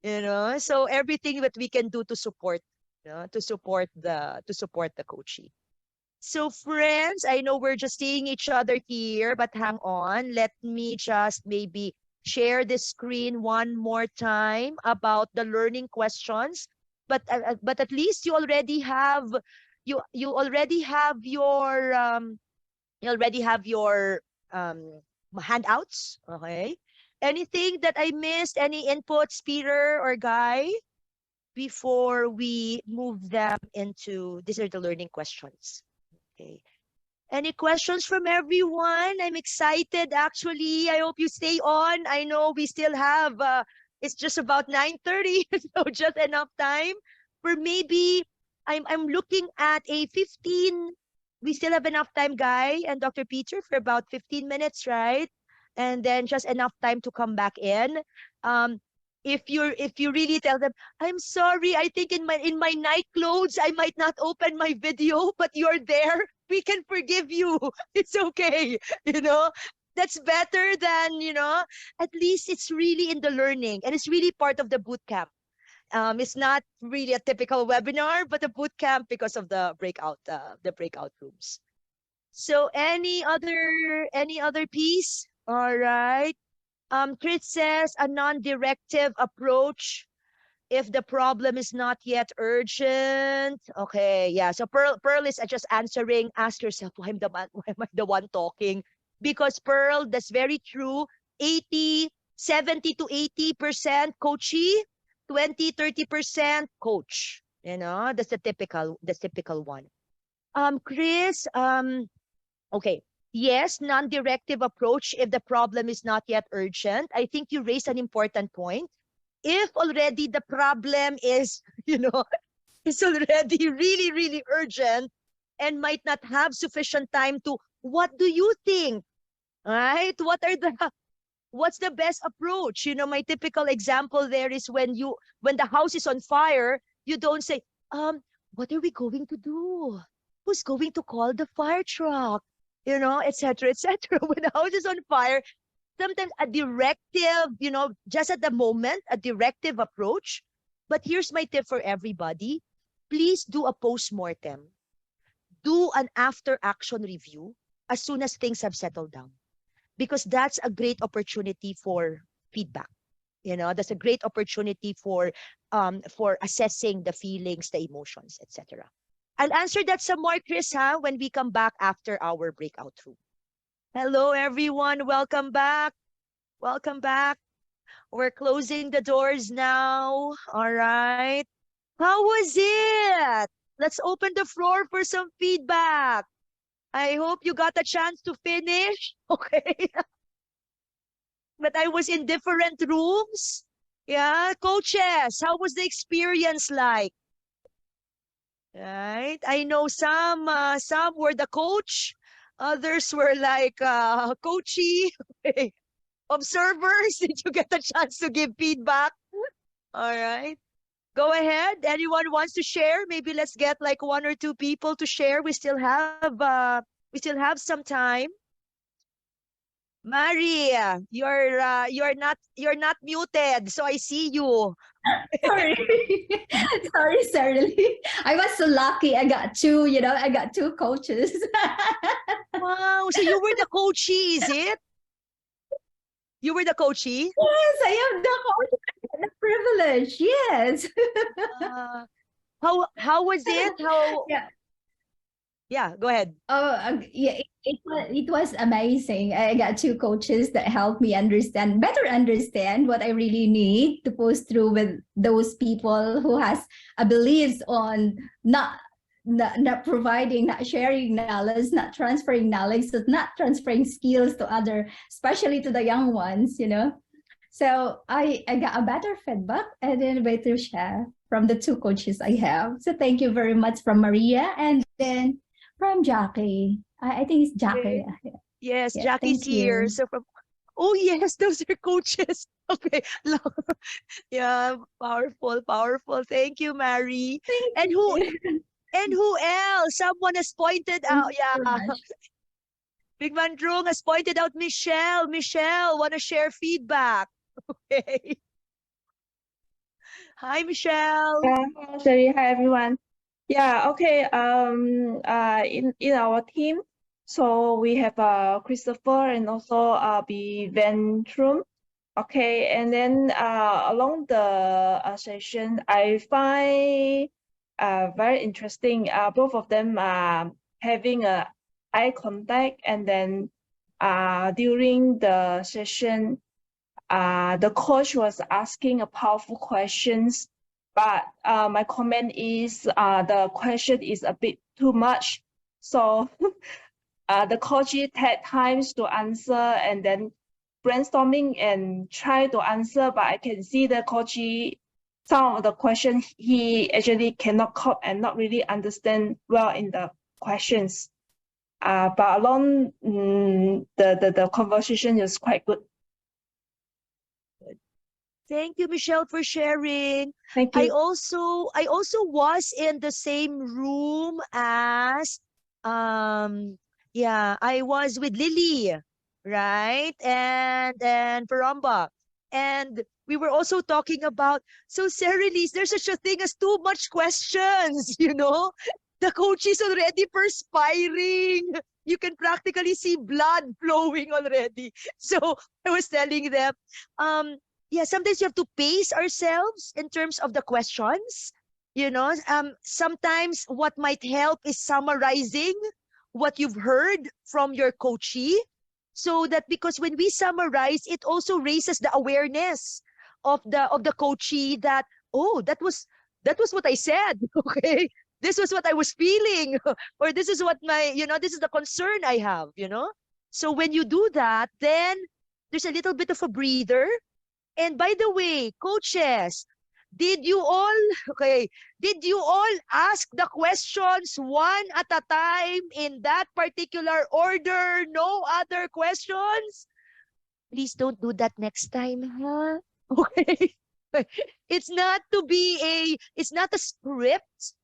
So everything that we can do to support, to support the coachee. So friends, I know we're just seeing each other here, but hang on. Let me just maybe share the screen one more time about the learning questions. But at least you already have your handouts. Okay. Anything that I missed? Any inputs, Peter or Guy, before we move them into these are the learning questions. Okay. Any questions from everyone? I'm excited actually. I hope you stay on. I know we still have it's just about 9:30, so just enough time for maybe I'm looking at a 15. We still have enough time, Guy and Dr. Peter, for about 15 minutes, right? And then just enough time to come back in. Um if you really tell them, I'm sorry, I think in my night clothes I might not open my video, but you're there, we can forgive you. It's okay. You know, that's better than, at least it's really in the learning and it's really part of the boot camp. It's not really a typical webinar, but a boot camp because of the breakout rooms. So any other piece? All right. Chris says a non-directive approach if the problem is not yet urgent. Okay, yeah. So Pearl is just answering. Ask yourself, why am I the one talking? Because Pearl, that's very true. 70 to 80% coachee, 20-30% coach. That's the typical one. Chris, okay. Yes, non-directive approach if the problem is not yet urgent. I think you raised an important point. If already the problem is, is already really, really urgent and might not have sufficient time to, what do you think? Right? What's the best approach? My typical example there is when the house is on fire, you don't say, what are we going to do? Who's going to call the fire truck? Et cetera, et cetera. When the house is on fire, sometimes a directive, just at the moment, a directive approach. But here's my tip for everybody. Please do a post-mortem. Do an after-action review as soon as things have settled down. Because that's a great opportunity for feedback. That's a great opportunity for assessing the feelings, the emotions, etc. I'll answer that some more, Chris, when we come back after our breakout room. Hello, everyone. Welcome back. Welcome back. We're closing the doors now. All right. How was it? Let's open the floor for some feedback. I hope you got a chance to finish. Okay. But I was in different rooms. Yeah. Coaches, how was the experience like? Right? I know some were the coach, others were like coachee. Observers. Did you get a chance to give feedback? All right. Go ahead. Anyone wants to share? Maybe let's get like one or two people to share. We still have some time. Maria, you're not muted, so I see you. Sorry. Sorry, Shirley. I was so lucky. I got two, I got two coaches. Wow. So you were the coachee, is it? You were the coachee? Yes, I am the privilege. Yes. Uh, how was it? How Yeah. Yeah, go ahead. Oh, yeah, it was amazing. I got two coaches that helped me better understand what I really need to push through with those people who has a beliefs on not providing, not sharing knowledge, not transferring knowledge, so not transferring skills to other, especially to the young ones. So I got a better feedback and then better share from the two coaches I have. So thank you very much from Maria and then from Jackie. I think it's Jackie. Okay. Yes, Yeah, Jackie's thank here. you. So oh yes, those are coaches. Okay. Yeah, powerful, powerful. Thank you, Mary. Thank And who you. and who else? Someone has pointed Thank out. you very Yeah. much. Big Man Drung has pointed out Michelle. Michelle, want to share feedback? Okay. Hi, Michelle. Hi, Sherry. Hi, everyone. Yeah, okay. In our team, so we have Christopher and also B Ventrum. Okay, and then along the session, I find very interesting. Both of them having a eye contact, and then during the session, the coach was asking a powerful questions, but my comment is the question is a bit too much. So the coach had times to answer and then brainstorming and try to answer, but I can see the coach, some of the questions he actually cannot cope and not really understand well in the questions. But along the conversation is quite good. Thank you, Michelle, for sharing. Thank I you. also was in the same room as I was with Lily, right? And Paramba. And we were also talking about, so Sarah Lise, there's such a thing as too much questions, you know? The coach is already perspiring. You can practically see blood flowing already. So I was telling them, yeah, sometimes you have to pace ourselves in terms of the questions. Sometimes what might help is summarizing what you've heard from your coachee, so that because when we summarize, it also raises the awareness of the coachee that, oh, that was what I said. Okay, this was what I was feeling, or this is what this is the concern I have. So when you do that, then there's a little bit of a breather. And by the way, coaches, did you all, okay, did you all ask the questions one at a time in that particular order? No other questions? Please don't do that next time, huh? Okay. It's not a script.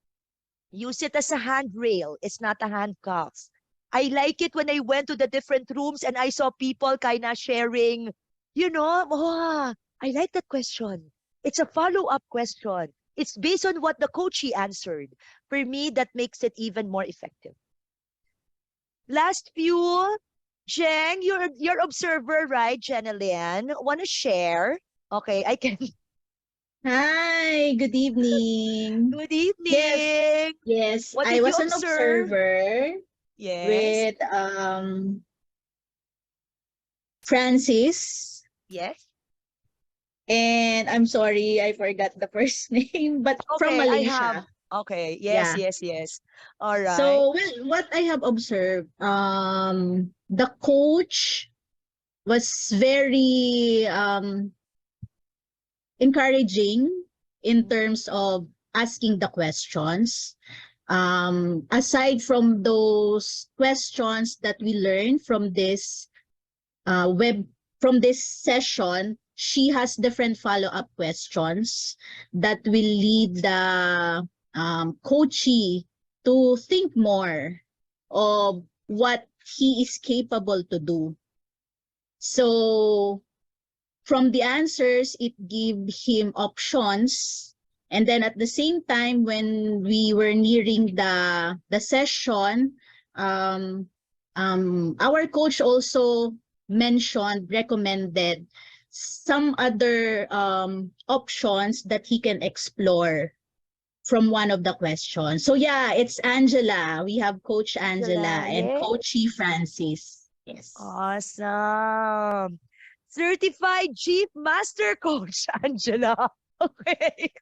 Use it as a handrail. It's not a handcuff. I like it when I went to the different rooms and I saw people kind of sharing, oh, I like that question. It's a follow-up question. It's based on what the coachee answered. For me, that makes it even more effective. Last few, Jeng, you're observer, right, Jenilyn? Want to share? Okay, I can. Hi, good evening. Good Yes, evening. yes, What I did you was an observe? observer Yes. with Francis, Yes. and I'm sorry, I forgot the first name, but from Okay, I have. Malaysia. Okay. Yes, Yeah. yes, yes. All right. So, well, what I have observed, the coach was very encouraging in terms of asking the questions. aside from those questions that we learned from this from this session, she has different follow-up questions that will lead the coachee to think more of what he is capable to do. So from the answers, it gives him options. And then at the same time, when we were nearing the session, our coach also recommended some other options that he can explore from one of the questions. So yeah, it's Angela. We have Coach Angela and yay. Coachee Francis. Yes. Awesome. Certified Chief Master Coach, Angela. Okay.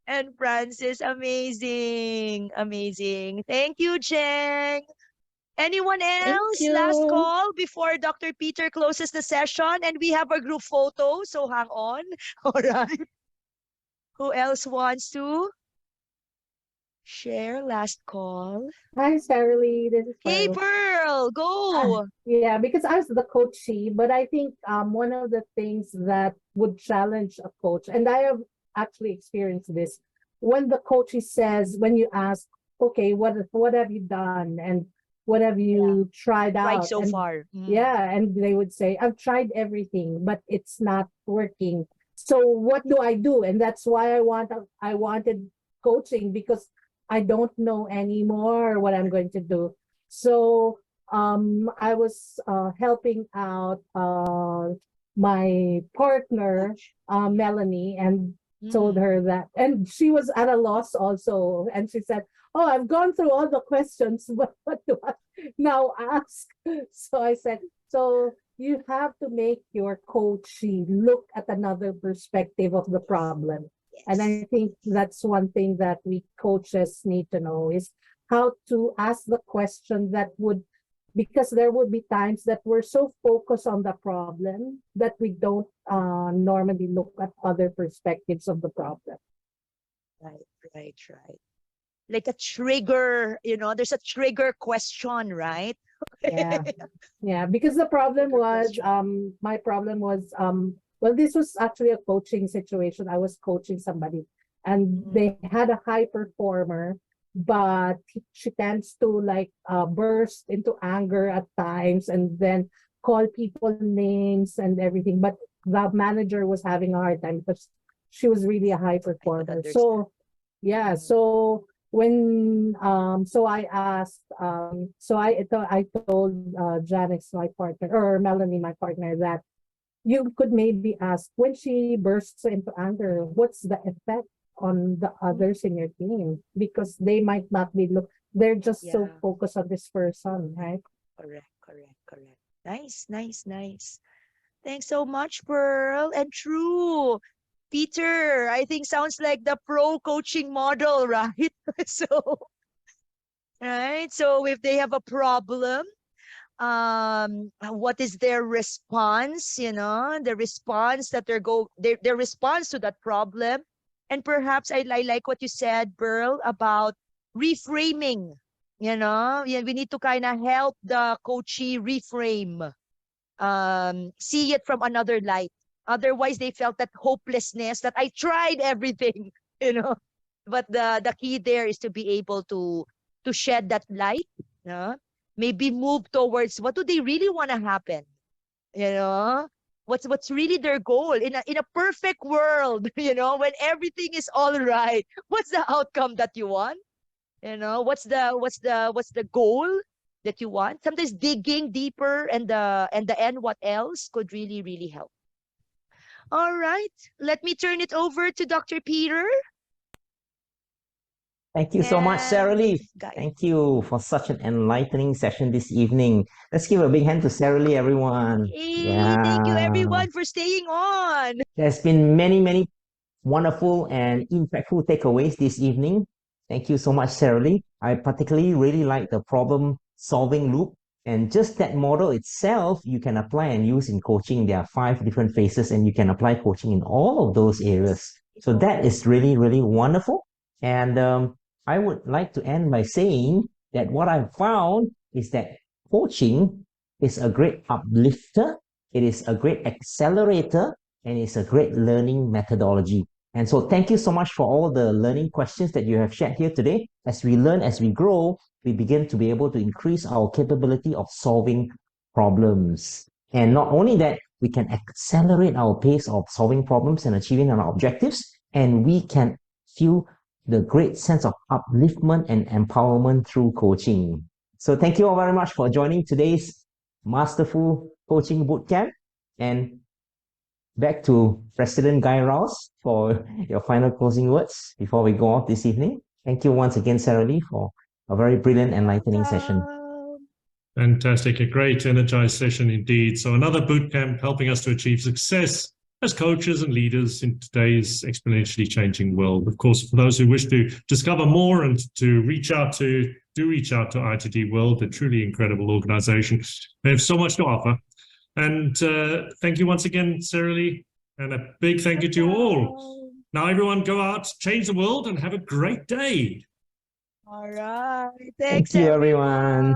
And Francis, amazing. Amazing. Thank you, Cheng. Anyone else? you. Last call before Dr. Peter closes the session. And we have a group photo, so hang on. All right. Who else wants to share? Last call. Hi, Sarah Lee. This is Hey, Pearl. Pearl, go. Yeah, because I was the coachee, but I think one of the things that would challenge a coach, and I have actually experienced this, when the coachee says, when you ask, okay, what have you done and what have you tried Right out? so And far. yeah, and they would say, I've tried everything, but it's not working. So what do I do? And that's why I wanted coaching, because I don't know anymore what I'm going to do. So I was helping out my partner, Melanie, and told her that, and she was at a loss also. And she said, oh, I've gone through all the questions, but what do I now ask? So I said, so you have to make your coachee look at another perspective of the problem. And I think that's one thing that we coaches need to know, is how to ask the question that would, because there would be times that we're so focused on the problem that we don't normally look at other perspectives of the problem. Right. Like a trigger, there's a trigger question, right? Yeah, because the problem was, my problem was, well, this was actually a coaching situation. I was coaching somebody, and they had a high performer, but she tends to like burst into anger at times and then call people names and everything. But the manager was having a hard time because she was really a high performer. So yeah, so when so I asked, so I told Janice, my partner, or Melanie, my partner, that you could maybe ask, when she bursts into anger, what's the effect on the others in your team? Because they might not be they're just so focused on this person, right? Correct. Nice. Thanks so much, Pearl. And true, Peter, I think sounds like the pro coaching model, right? So if they have a problem, what is their response? The response that their response to that problem. And perhaps I like what you said, Pearl, about reframing. We need to kind of help the coachee reframe, see it from another light. Otherwise, they felt that hopelessness, that I tried everything, But the key there is to be able to shed that light, maybe move towards what do they really want to happen, what's really their goal in a perfect world, when everything is all right. What's the outcome that you want? What's the goal that you want? Sometimes digging deeper and the end what else could really, really help. All right, let me turn it over to Dr. Peter. Thank you so much, Sarah Lee. Guys. Thank you for such an enlightening session this evening. Let's give a big hand to Sarah Lee, everyone. Thank you, everyone, for staying on. There's been many wonderful and impactful takeaways this evening. Thank you so much, Sarah Lee. I particularly really like the problem-solving loop. And just that model itself, you can apply and use in coaching. There are 5 different phases, and you can apply coaching in all of those areas. So that is really, really wonderful. And I would like to end by saying that what I've found is that coaching is a great uplifter, it is a great accelerator, and it's a great learning methodology. And so thank you so much for all the learning questions that you have shared here today. As we learn, as we grow, we begin to be able to increase our capability of solving problems. And not only that, we can accelerate our pace of solving problems and achieving our objectives, and we can feel the great sense of upliftment and empowerment through coaching. So thank you all very much for joining today's Masterful Coaching Bootcamp. And back to President Guy Rouse for your final closing words before we go off this evening. Thank you once again, Sarah Lee, for a very brilliant, enlightening session. Fantastic. A great energized session indeed. So another bootcamp helping us to achieve success as coaches and leaders in today's exponentially changing world. Of course, for those who wish to discover more and to reach out to ITD World, a truly incredible organization. They have so much to offer. And thank you once again, Sarah Lee, and a big thank you to you all. Now, everyone, go out, change the world, and have a great day. All right. Thanks, Thank you, everyone.